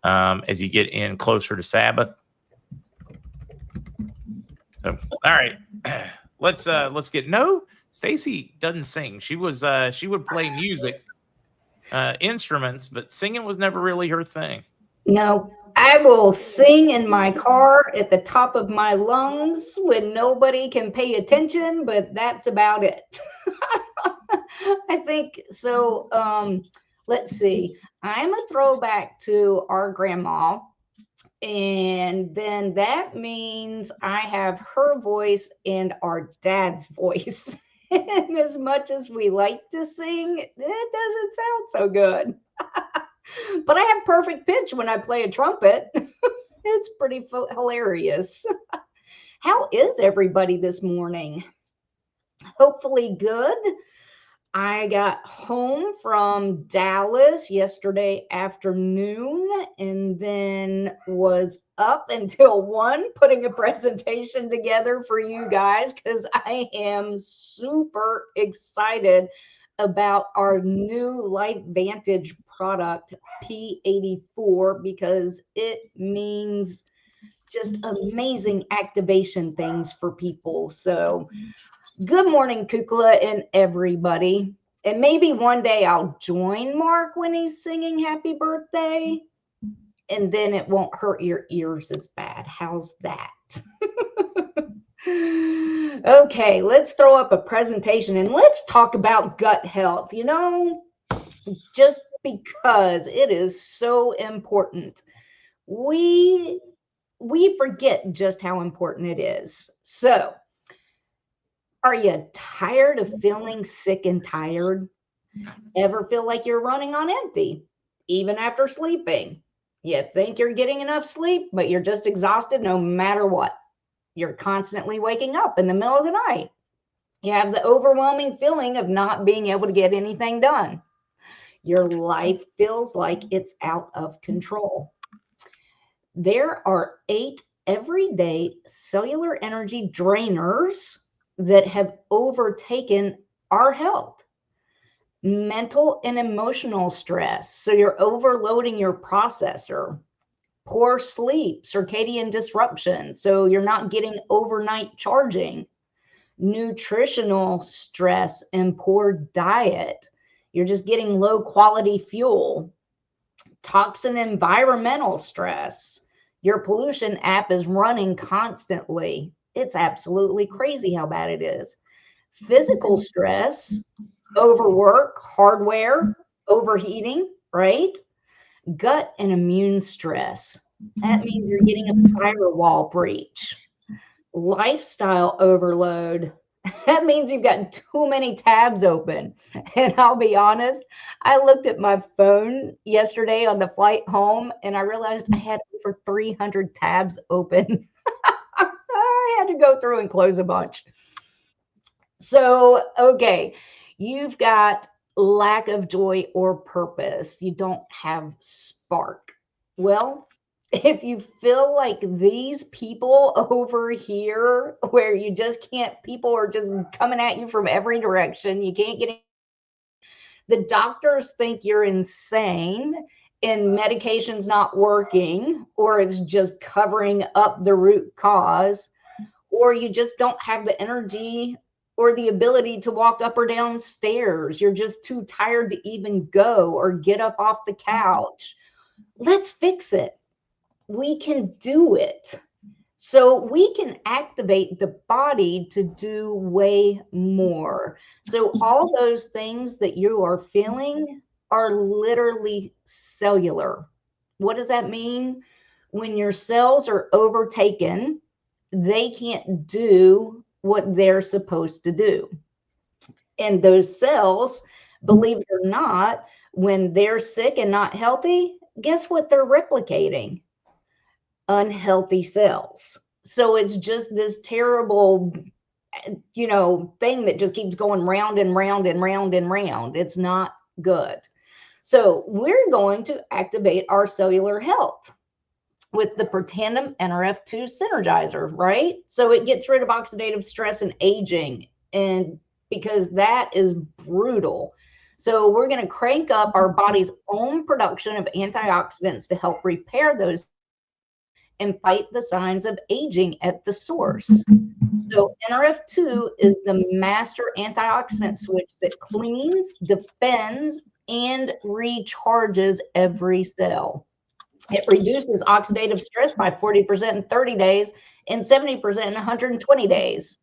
as you get in closer to Sabbath. So, all right, let's get Stacy doesn't sing. She would play music, instruments, but singing was never really her thing. No, I will sing in my car at the top of my lungs when nobody can pay attention, but that's about it. I think so. Let's see. I'm a throwback to our grandma. And then that means I have her voice and our dad's voice. And as much as we like to sing, it doesn't sound so good. But I have perfect pitch when I play a trumpet. It's pretty hilarious. How is everybody this morning? Hopefully good. I got home from Dallas yesterday afternoon and then was up until 1 putting a presentation together for you guys because I am super excited about our new Life Vantage product P84 because it means just amazing activation things for people. So good morning, Kukla and everybody. And maybe one day I'll join Mark when he's singing happy birthday, and then it won't hurt your ears as bad. How's that? Okay, let's throw up a presentation and let's talk about gut health. You know, just because it is so important. We forget just how important it is. So, are you tired of feeling sick and tired? Ever feel like you're running on empty, even after sleeping? You think you're getting enough sleep, but you're just exhausted no matter what. You're constantly waking up in the middle of the night. You have the overwhelming feeling of not being able to get anything done. Your life feels like it's out of control. There are 8 everyday cellular energy drainers that have overtaken our health. Mental and emotional stress. So you're overloading your processor. Poor sleep, circadian disruption. So you're not getting overnight charging. Nutritional stress and poor diet. You're just getting low quality fuel. Toxin environmental stress. Your pollution app is running constantly. It's absolutely crazy how bad it is. Physical stress, overwork, hardware, overheating, right? Gut and immune stress. That means you're getting a firewall breach. Lifestyle overload. That means you've got too many tabs open. And I'll be honest, I looked at my phone yesterday on the flight home and I realized I had over 300 tabs open. I had to go through and close a bunch. So, okay, you've got lack of joy or purpose. You don't have spark. Well, if you feel like these people over here where you just can't, people are just coming at you from every direction, you can't get, the doctors think you're insane and medication's not working, or it's just covering up the root cause, or you just don't have the energy or the ability to walk up or down stairs. You're just too tired to even go or get up off the couch. Let's fix it. We can do it. So we can activate the body to do way more. So all those things that you are feeling are literally cellular. What does that mean? When your cells are overtaken, they can't do what they're supposed to do. And those cells, believe it or not, when they're sick and not healthy, guess what they're replicating? Unhealthy cells. So it's just this terrible, thing that just keeps going round and round and round and round. It's not good. So we're going to activate our cellular health. with the Protandim NRF2 synergizer, right? So it gets rid of oxidative stress and aging, and because that is brutal. So we're going to crank up our body's own production of antioxidants to help repair those and fight the signs of aging at the source. So NRF2 is the master antioxidant switch that cleans, defends, and recharges every cell. It reduces oxidative stress by 40% in 30 days and 70% in 120 days.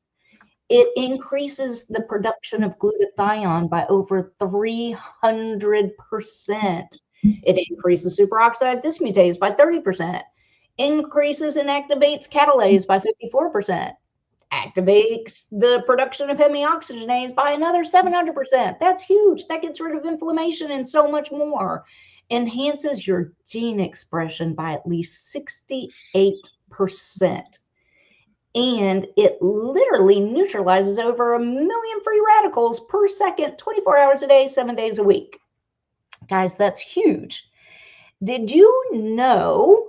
It increases the production of glutathione by over 300%. It increases superoxide dismutase by 30%, increases and activates catalase by 54%, activates the production of hemioxygenase by another 700%. That's huge. That gets rid of inflammation and so much more. Enhances your gene expression by at least 68%. And it literally neutralizes over 1 million free radicals per second, 24 hours a day, 7 days a week. Guys, that's huge. Did you know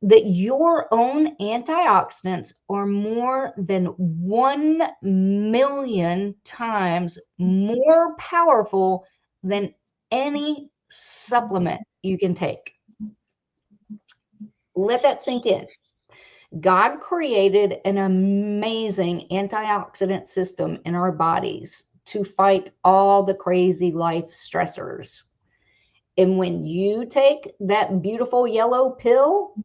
that your own antioxidants are more than 1 million times more powerful than any supplement you can take? Let that sink in. God created an amazing antioxidant system in our bodies to fight all the crazy life stressors. And when you take that beautiful yellow pill,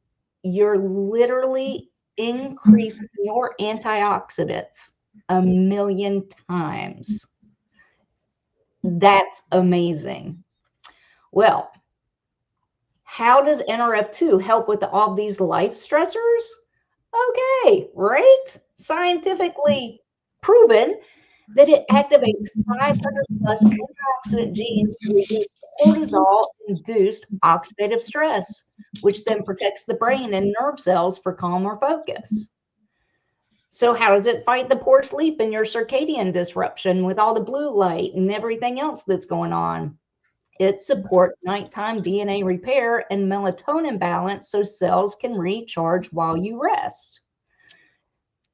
you're literally increasing your antioxidants 1 million times. That's amazing. Well, how does NRF2 help with all these life stressors? Okay, right? Scientifically proven that it activates 500 plus antioxidant genes to reduce cortisol-induced oxidative stress, which then protects the brain and nerve cells for calm or focus. So how does it fight the poor sleep and your circadian disruption with all the blue light and everything else that's going on? It supports nighttime DNA repair and melatonin balance so cells can recharge while you rest.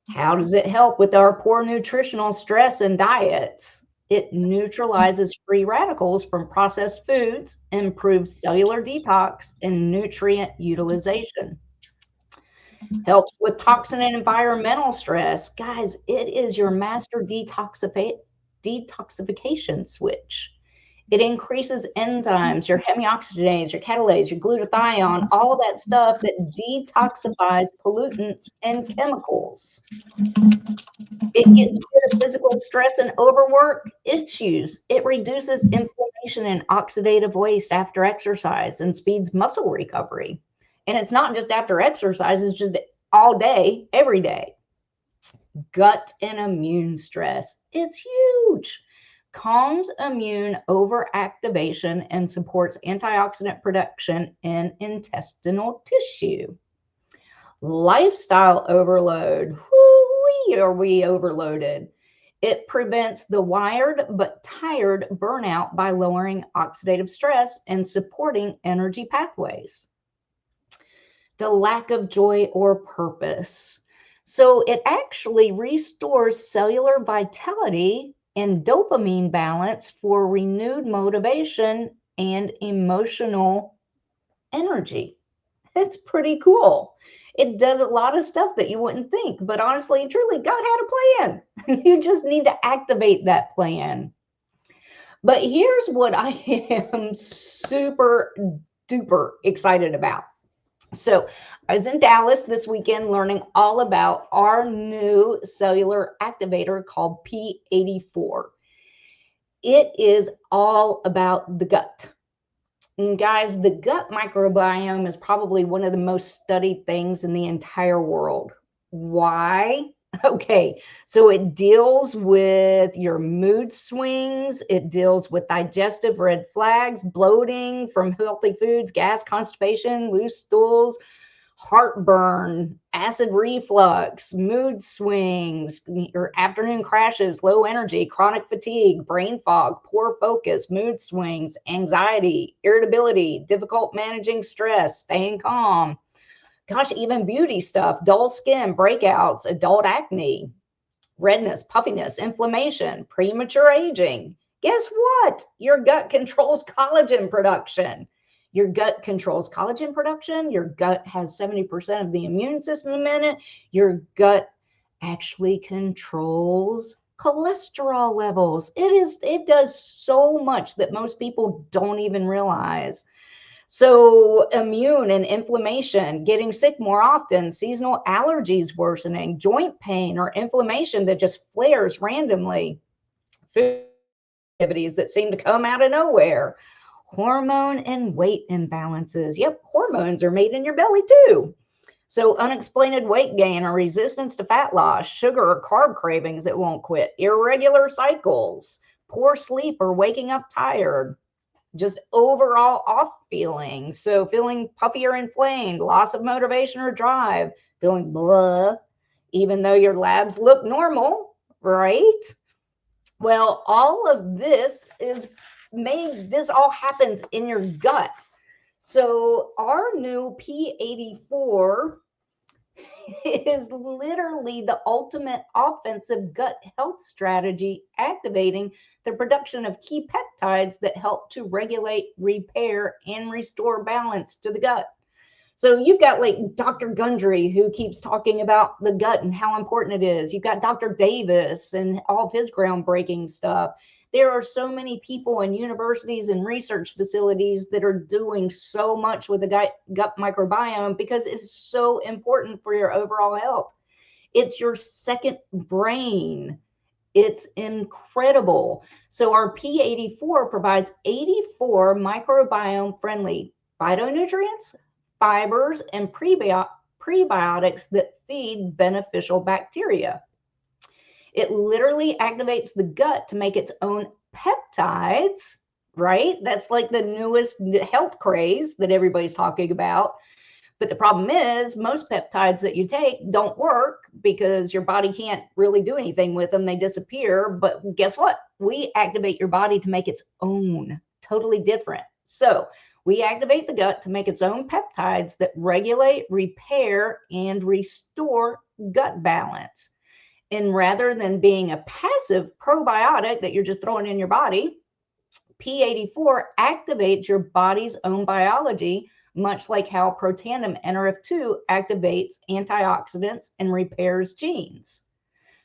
How does it help with our poor nutritional stress and diets? It neutralizes free radicals from processed foods, improves cellular detox and nutrient utilization. Helps with toxin and environmental stress. Guys, it is your master detoxification switch. It increases enzymes, your hemioxygenase, your catalase, your glutathione, all of that stuff that detoxifies pollutants and chemicals. It gets rid of physical stress and overwork issues. It reduces inflammation and oxidative waste after exercise and speeds muscle recovery. And it's not just after exercise, it's just all day, every day. Gut and immune stress. It's huge. Calms immune overactivation and supports antioxidant production in intestinal tissue. Lifestyle overload. Whoo-wee, are we overloaded? It prevents the wired but tired burnout by lowering oxidative stress and supporting energy pathways. The lack of joy or purpose. So it actually restores cellular vitality and dopamine balance for renewed motivation and emotional energy. It's pretty cool. It does a lot of stuff that you wouldn't think, but honestly, truly, God had a plan. You just need to activate that plan. But here's what I am super duper excited about. So I was in Dallas this weekend learning all about our new cellular activator called P84. It is all about the gut. And guys, the gut microbiome is probably one of the most studied things in the entire world. Why? Okay, so it deals with your mood swings. It deals with digestive red flags, bloating from healthy foods, gas, constipation, loose stools, heartburn, acid reflux, mood swings, your afternoon crashes, low energy, chronic fatigue, brain fog, poor focus, mood swings, anxiety, irritability, difficult managing stress, staying calm, Gosh, even beauty stuff, dull skin, breakouts, adult acne, redness, puffiness, inflammation, premature aging. Guess what? Your gut controls collagen production. Your gut controls collagen production. Your gut has 70% of the immune system in it. Your gut actually controls cholesterol levels. It does so much that most people don't even realize. So immune and inflammation, getting sick more often, seasonal allergies worsening, joint pain or inflammation that just flares randomly, food activities that seem to come out of nowhere, hormone and weight imbalances. Yep, hormones are made in your belly too. So unexplained weight gain or resistance to fat loss, sugar or carb cravings that won't quit, irregular cycles, poor sleep or waking up tired, just overall off feeling. So feeling puffy or inflamed, loss of motivation or drive, feeling blah, even though your labs look normal, right? Well, all of this this all happens in your gut. So our new P84 is literally the ultimate offensive gut health strategy, activating the production of key peptides that help to regulate, repair, and restore balance to the gut. So you've got like Dr. Gundry, who keeps talking about the gut and how important it is. You've got Dr. Davis and all of his groundbreaking stuff. There are so many people in universities and research facilities that are doing so much with the gut microbiome because it's so important for your overall health. It's your second brain. It's incredible. So our P84 provides 84 microbiome friendly phytonutrients, fibers, and prebiotics that feed beneficial bacteria. It literally activates the gut to make its own peptides, right? That's like the newest health craze that everybody's talking about. But the problem is most peptides that you take don't work because your body can't really do anything with them. They disappear. But guess what? We activate your body to make its own, totally different. So we activate the gut to make its own peptides that regulate, repair, and restore gut balance. And rather than being a passive probiotic that you're just throwing in your body, P84 activates your body's own biology, much like how Protandim Nrf2 activates antioxidants and repairs genes.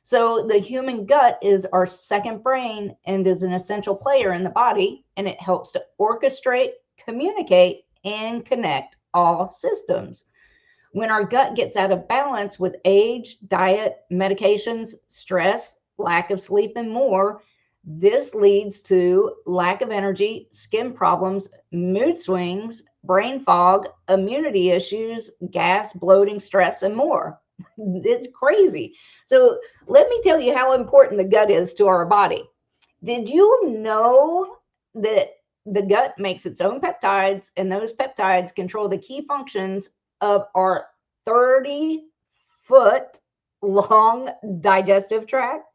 So the human gut is our second brain and is an essential player in the body, and it helps to orchestrate, communicate, and connect all systems. When our gut gets out of balance with age, diet, medications, stress, lack of sleep, and more, this leads to lack of energy, skin problems, mood swings, brain fog, immunity issues, gas, bloating, stress, and more. It's crazy. So let me tell you how important the gut is to our body. Did you know that the gut makes its own peptides, and those peptides control the key functions of our 30-foot long digestive tract?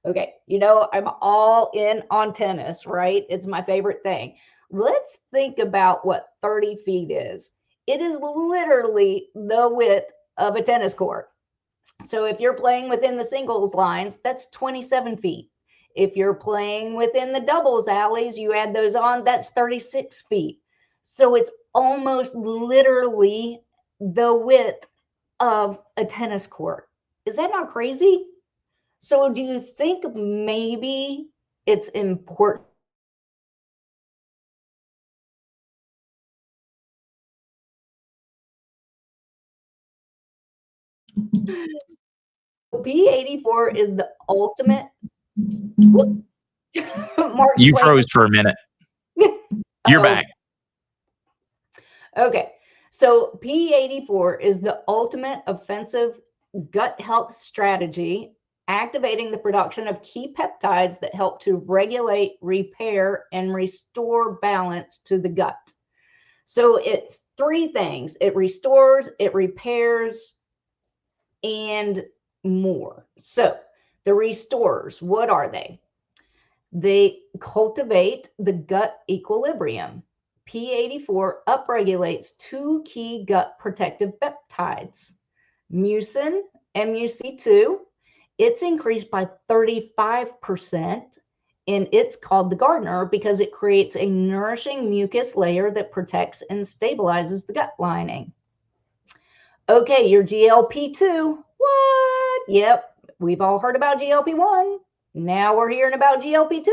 Okay, you know, I'm all in on tennis, right? It's my favorite thing. Let's think about what 30 feet is. It is literally the width of a tennis court. So if you're playing within the singles lines, that's 27 feet. If you're playing within the doubles alleys, you add those on, that's 36 feet. So it's almost literally the width of a tennis court. Is that not crazy? So do you think maybe it's important? P84 is the ultimate. Mark's You froze for a minute. You're back. Okay, so P84 is the ultimate offensive gut health strategy, activating the production of key peptides that help to regulate, repair, and restore balance to the gut. So it's three things: it restores, it repairs, and more. So the restorers, what are they? They cultivate the gut equilibrium. P84 upregulates two key gut protective peptides, mucin, MUC2. It's increased by 35%, and it's called the gardener because it creates a nourishing mucus layer that protects and stabilizes the gut lining. Okay, your GLP-2. What? Yep, we've all heard about GLP-1. Now we're hearing about GLP-2,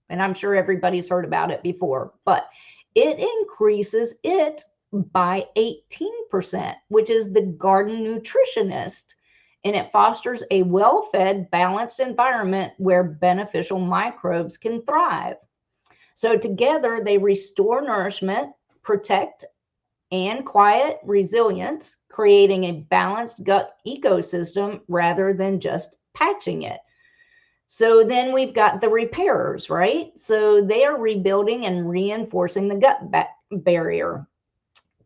and I'm sure everybody's heard about it before, but it increases it by 18%, which is the garden nutritionist, and it fosters a well-fed, balanced environment where beneficial microbes can thrive. So together, they restore nourishment, protect and quiet resilience, creating a balanced gut ecosystem rather than just patching it. So then we've got the repairers, right? So they are rebuilding and reinforcing the gut barrier.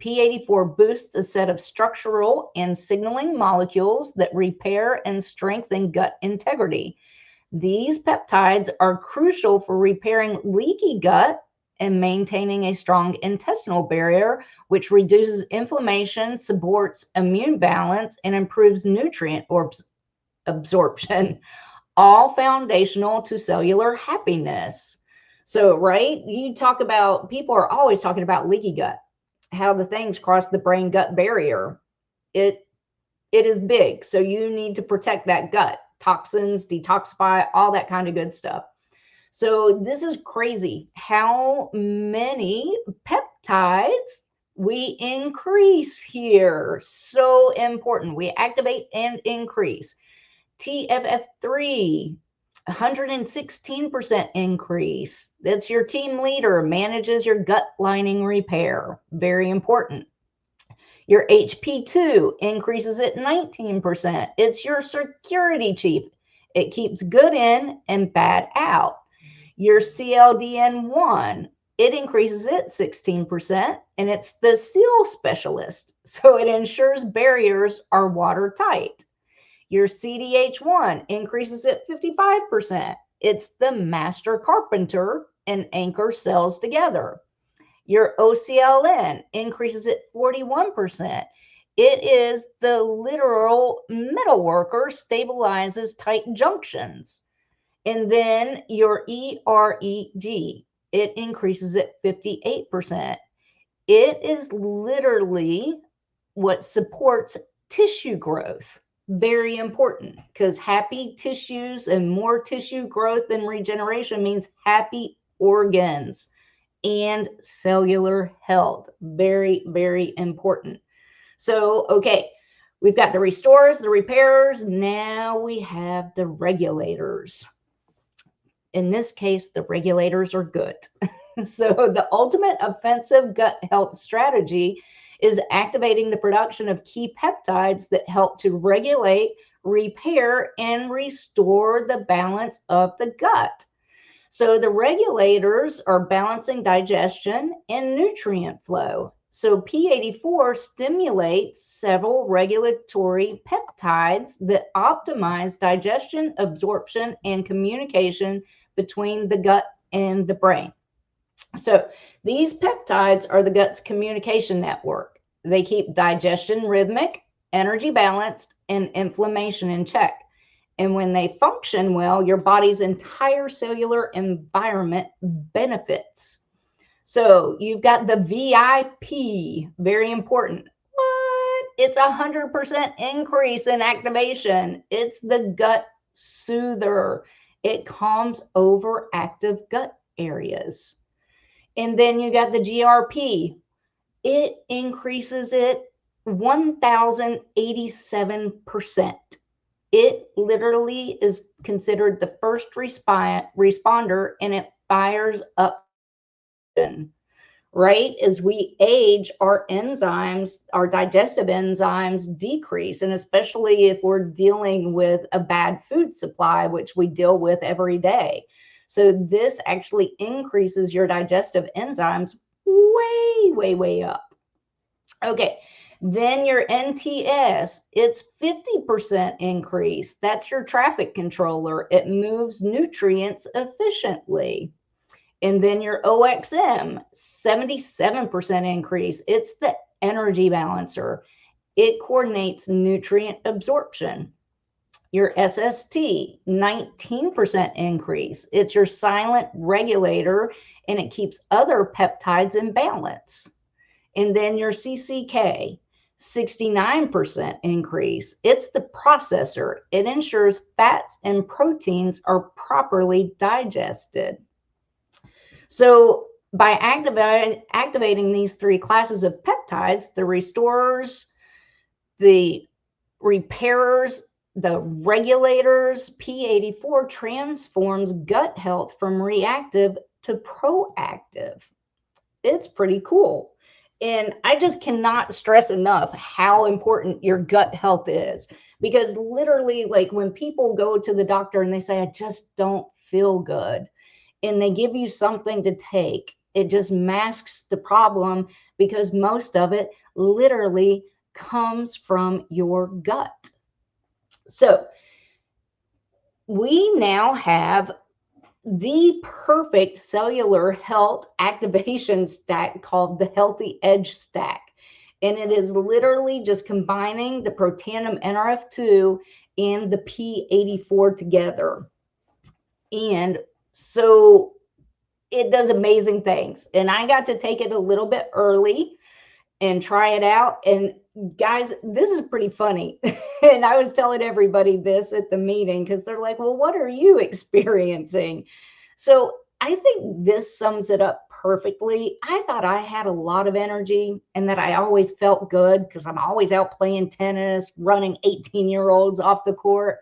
P84 boosts a set of structural and signaling molecules that repair and strengthen gut integrity. These peptides are crucial for repairing leaky gut and maintaining a strong intestinal barrier, which reduces inflammation, supports immune balance, and improves nutrient absorption, all foundational to cellular happiness. So, right, you talk about, people are always talking about leaky gut, how the things cross the brain gut barrier. It is big, so you need to protect that gut, toxins, detoxify, all that kind of good stuff. So this is crazy how many peptides we increase here. So important. We activate and increase. TFF3, 116% increase. That's your team leader, manages your gut lining repair. Very important. Your HP2 increases at 19%. It's your security chief. It keeps good in and bad out. Your CLDN1, it increases it 16%, and it's the seal specialist. So it ensures barriers are watertight. Your CDH1 increases at 55%. It's the master carpenter and anchors cells together. Your OCLN increases at 41%. It is the literal metal worker, stabilizes tight junctions. And then your EREG, it increases at 58%. It is literally what supports tissue growth. Very important, because happy tissues and more tissue growth and regeneration means happy organs and cellular health. Very, very important. So, okay, we've got the restorers, the repairers. Now we have the regulators. In this case, the regulators are good. So the ultimate offensive gut health strategy is activating the production of key peptides that help to regulate, repair, and restore the balance of the gut. So the regulators are balancing digestion and nutrient flow. So P84 stimulates several regulatory peptides that optimize digestion, absorption, and communication between the gut and the brain. So these peptides are the gut's communication network. They keep digestion rhythmic, energy balanced, and inflammation in check. And when they function well, your body's entire cellular environment benefits. So you've got the VIP, very important. What? It's 100% increase in activation. It's the gut soother. It calms overactive gut areas. And then you got the GRP. It increases it 1,087%. It literally is considered the first responder, and it fires up, right? As we age, our enzymes, our digestive enzymes decrease, and especially if we're dealing with a bad food supply, which we deal with every day. So this actually increases your digestive enzymes way, way, way up. Okay. Then your NTS, it's 50% increase. That's your traffic controller. It moves nutrients efficiently. And then your OXM, 77% increase. It's the energy balancer. It coordinates nutrient absorption. Your SST, 19% increase. It's your silent regulator, and it keeps other peptides in balance. And then your CCK, 69% increase. It's the processor. It ensures fats and proteins are properly digested. So by activating these three classes of peptides, the restorers, the repairers, the regulators, P84 transforms gut health from reactive to proactive. It's pretty cool. And I just cannot stress enough how important your gut health is, because literally, like when people go to the doctor and they say, I just don't feel good, and they give you something to take, it just masks the problem, because most of it literally comes from your gut. So we now have the perfect cellular health activation stack called the Healthy Edge Stack. And it is literally just combining the Protandim NRF2 and the P84 together. And so it does amazing things. And I got to take it a little bit early and try it out. And guys, this is pretty funny. And I was telling everybody this at the meeting, because they're like, well, what are you experiencing? So I think this sums it up perfectly. I thought I had a lot of energy and that I always felt good because I'm always out playing tennis, running 18-year-olds off the court.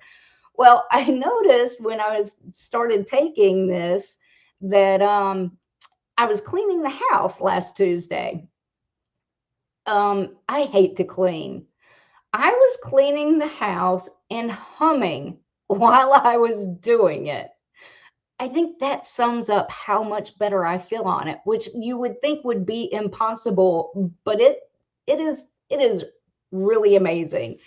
Well, I noticed when I started taking this that I was cleaning the house last Tuesday. I hate to clean. I was cleaning the house and humming while I was doing it. I think that sums up how much better I feel on it, which you would think would be impossible, but it is really amazing.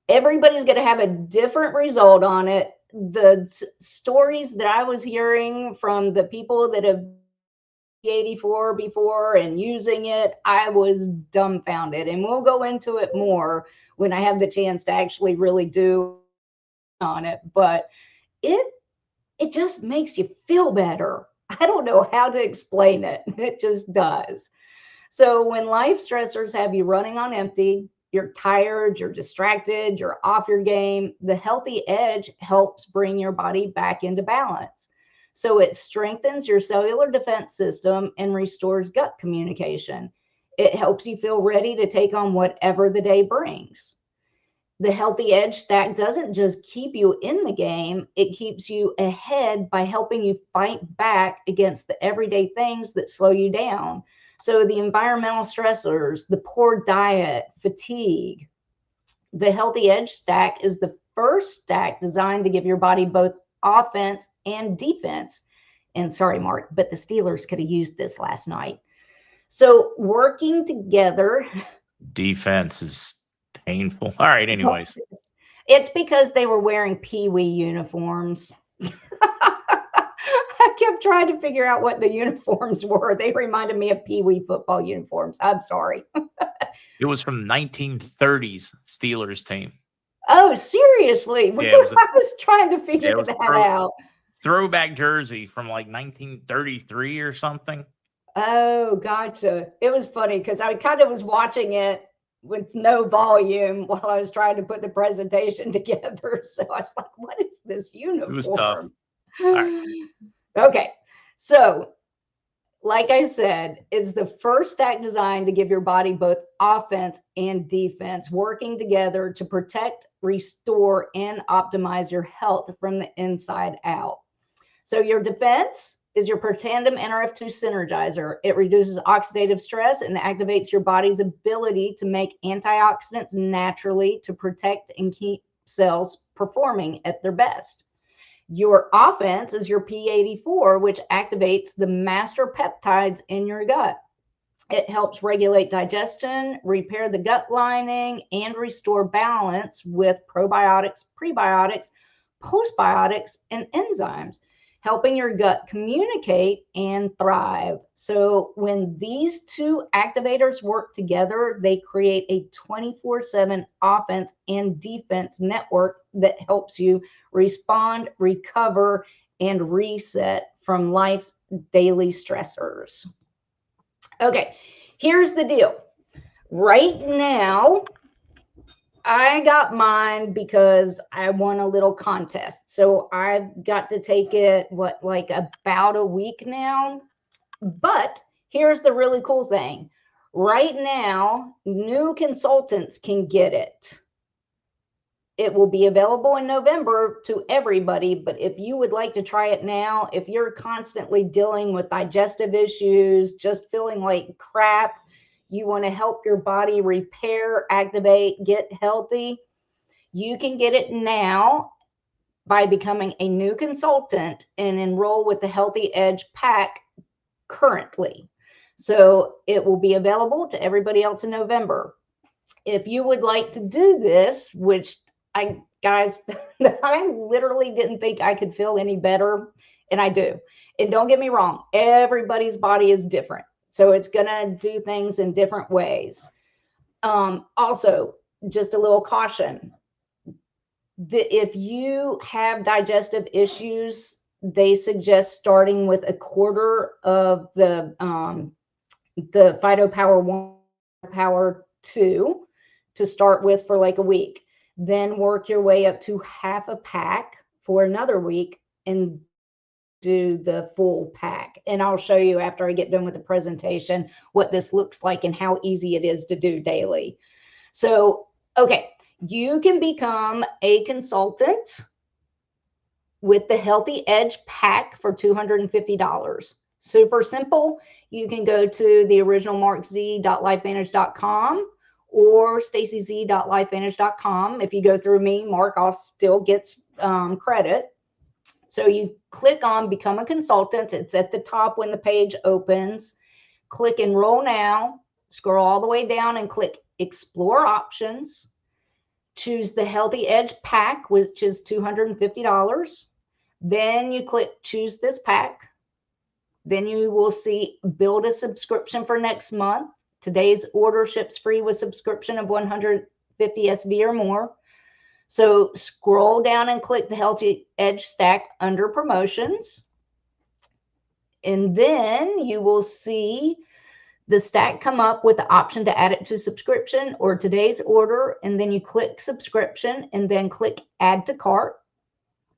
Everybody's going to have a different result on it. The stories that I was hearing from the people that have 84 before and using it, I was dumbfounded. And we'll go into it more when I have the chance to actually really do on it. But it just makes you feel better. I don't know how to explain it. It just does. So when life stressors have you running on empty, you're tired, you're distracted, you're off your game, the Healthy Edge helps bring your body back into balance. So it strengthens your cellular defense system and restores gut communication. It helps you feel ready to take on whatever the day brings. The Healthy Edge stack doesn't just keep you in the game, it keeps you ahead by helping you fight back against the everyday things that slow you down. So the environmental stressors, the poor diet, fatigue. The Healthy Edge stack is the first stack designed to give your body both offense and defense. And sorry, Mark, but the Steelers could have used this last night. So working together. Defense is painful. All right, anyways. It's because they were wearing Pee-wee uniforms. I kept trying to figure out what the uniforms were. They reminded me of Pee-wee football uniforms. I'm sorry. It was from 1930s Steelers team. Oh, seriously? Yeah, I was trying to figure that out. Throwback jersey from like 1933 or something. Oh, gotcha. It was funny because I kind of was watching it with no volume while I was trying to put the presentation together. So I was like, what is this uniform? It was tough. All right. Okay. So like I said, it's the first stack designed to give your body both offense and defense, working together to protect, restore, and optimize your health from the inside out. So your defense is your Protandim NRF2 synergizer. It reduces oxidative stress and activates your body's ability to make antioxidants naturally to protect and keep cells performing at their best. Your offense is your P84, which activates the master peptides in your gut. It helps regulate digestion, repair the gut lining, and restore balance with probiotics, prebiotics, postbiotics, and enzymes. helping your gut communicate and thrive. So when these two activators work together, they create a 24/7 offense and defense network that helps you respond, recover, and reset from life's daily stressors. Okay, here's the deal. Right now, I got mine because I won a little contest. So I've got to take it, like about a week now. But here's the really cool thing. Right now, new consultants can get it. It will be available in November to everybody. But if you would like to try it now, if you're constantly dealing with digestive issues, just feeling like crap, you want to help your body repair, activate, get healthy, you can get it now by becoming a new consultant and enroll with the Healthy Edge Pack currently. So it will be available to everybody else in November. If you would like to do this, which guys, I literally didn't think I could feel any better, and I do. And don't get me wrong, everybody's body is different. So it's going to do things in different ways. Also, just a little caution. If you have digestive issues, they suggest starting with a quarter of the PhytoPower 1, Power 2 to start with for like a week. Then work your way up to half a pack for another week and do the full pack. And I'll show you after I get done with the presentation what this looks like and how easy it is to do daily. So, okay, you can become a consultant with the Healthy Edge Pack for $250. Super simple. You can go to the original MarkZ.lifevantage.com or StazieZ.lifevantage.com. If you go through me, Mark still gets credit. So you click on Become a Consultant. It's at the top when the page opens. Click Enroll Now. Scroll all the way down and click Explore Options. Choose the Healthy Edge Pack, which is $250. Then you click Choose this pack. Then you will see Build a Subscription for next month. Today's order ships free with subscription of 150 SV or more. So scroll down and click the Healthy Edge stack under promotions. And then you will see the stack come up with the option to add it to subscription or today's order. And then you click subscription and then click add to cart.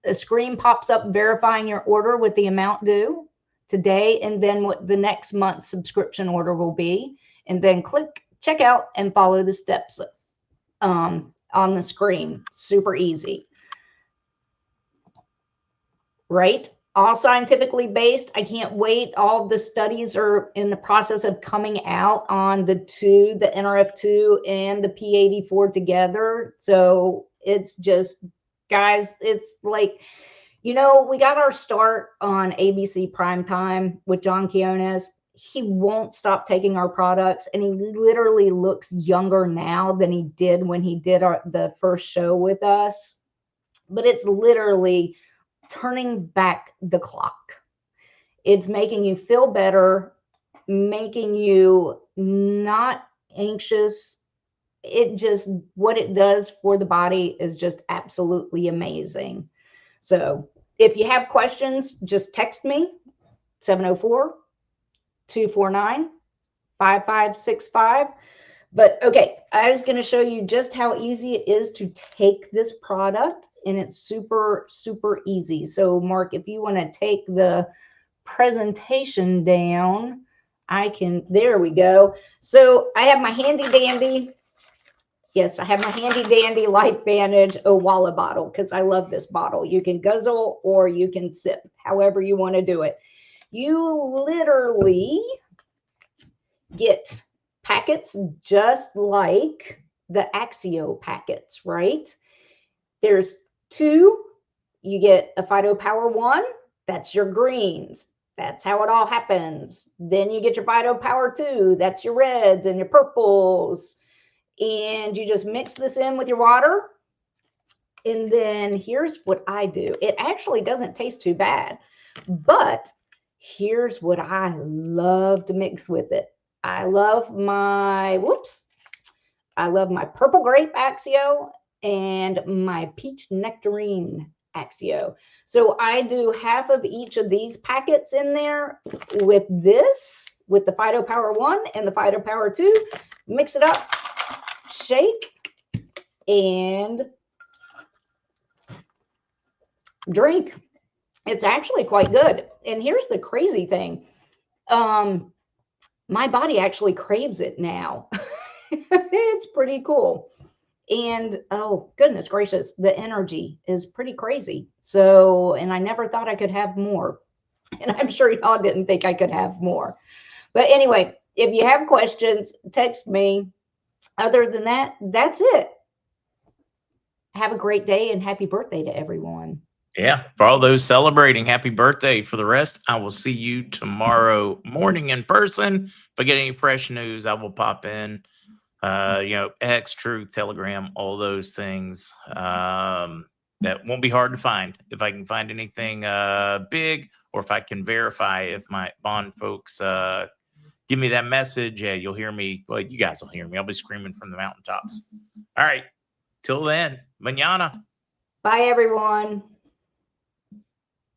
A screen pops up verifying your order with the amount due today and then what the next month's subscription order will be. And then click checkout and follow the steps on the screen. Super easy. Right? All scientifically based. I can't wait. All the studies are in the process of coming out on the NRF2 and the P84 together. So it's just, guys, it's like, you know, we got our start on ABC Primetime with John Quiones. He won't stop taking our products, and he literally looks younger now than he did when he did the first show with us. But it's literally turning back the clock. It's making you feel better, making you not anxious. It just, what it does for the body is just absolutely amazing. So if you have questions, just text me, 704-249-5565. But okay, I was going to show you just how easy it is to take this product, and it's super, super easy. So Mark, if you want to take the presentation down, I can, there we go. So I have my handy dandy. Yes, I have my handy dandy LifeVantage Owala bottle because I love this bottle. You can guzzle or you can sip, however you want to do it. You literally get packets just like the Axio packets, right? There's two. You get a PhytoPower 1. That's your greens. That's how it all happens. Then you get your PhytoPower 2. That's your reds and your purples. And you just mix this in with your water. And then here's what I do. It actually doesn't taste too bad. But here's what I love to mix with it. I love my purple grape Axio and my peach nectarine Axio. So I do half of each of these packets in there with with the Phyto Power 1 and the Phyto Power 2. Mix it up, shake, and drink. It's actually quite good. And here's the crazy thing. My body actually craves it now. It's pretty cool. And oh, goodness gracious, the energy is pretty crazy. So, and I never thought I could have more. And I'm sure y'all didn't think I could have more. But anyway, if you have questions, text me. Other than that, that's it. Have a great day and happy birthday to everyone. Yeah. For all those celebrating, happy birthday. For the rest, I will see you tomorrow morning in person. If I get any fresh news, I will pop in. X, Truth, Telegram, all those things. That won't be hard to find. If I can find anything big, or if I can verify if my bond folks give me that message, yeah, you'll hear me. Well, you guys will hear me. I'll be screaming from the mountaintops. All right. Till then, mañana. Bye, everyone.